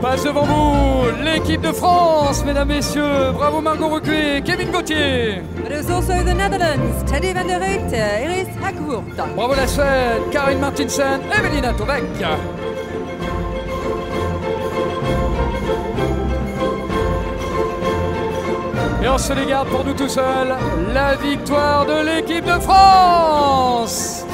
Speaker 3: Passe devant vous l'équipe de France, mesdames, messieurs. Bravo Margot Recuet, Kevin Gauthier.
Speaker 2: But it was also the Netherlands, Teddy van der Rijt, Iris Hackvoort.
Speaker 3: Bravo la Suède, Karin Martinsen, Evelina Tovek. Et on se les garde pour nous tout seuls, la victoire de l'équipe de France.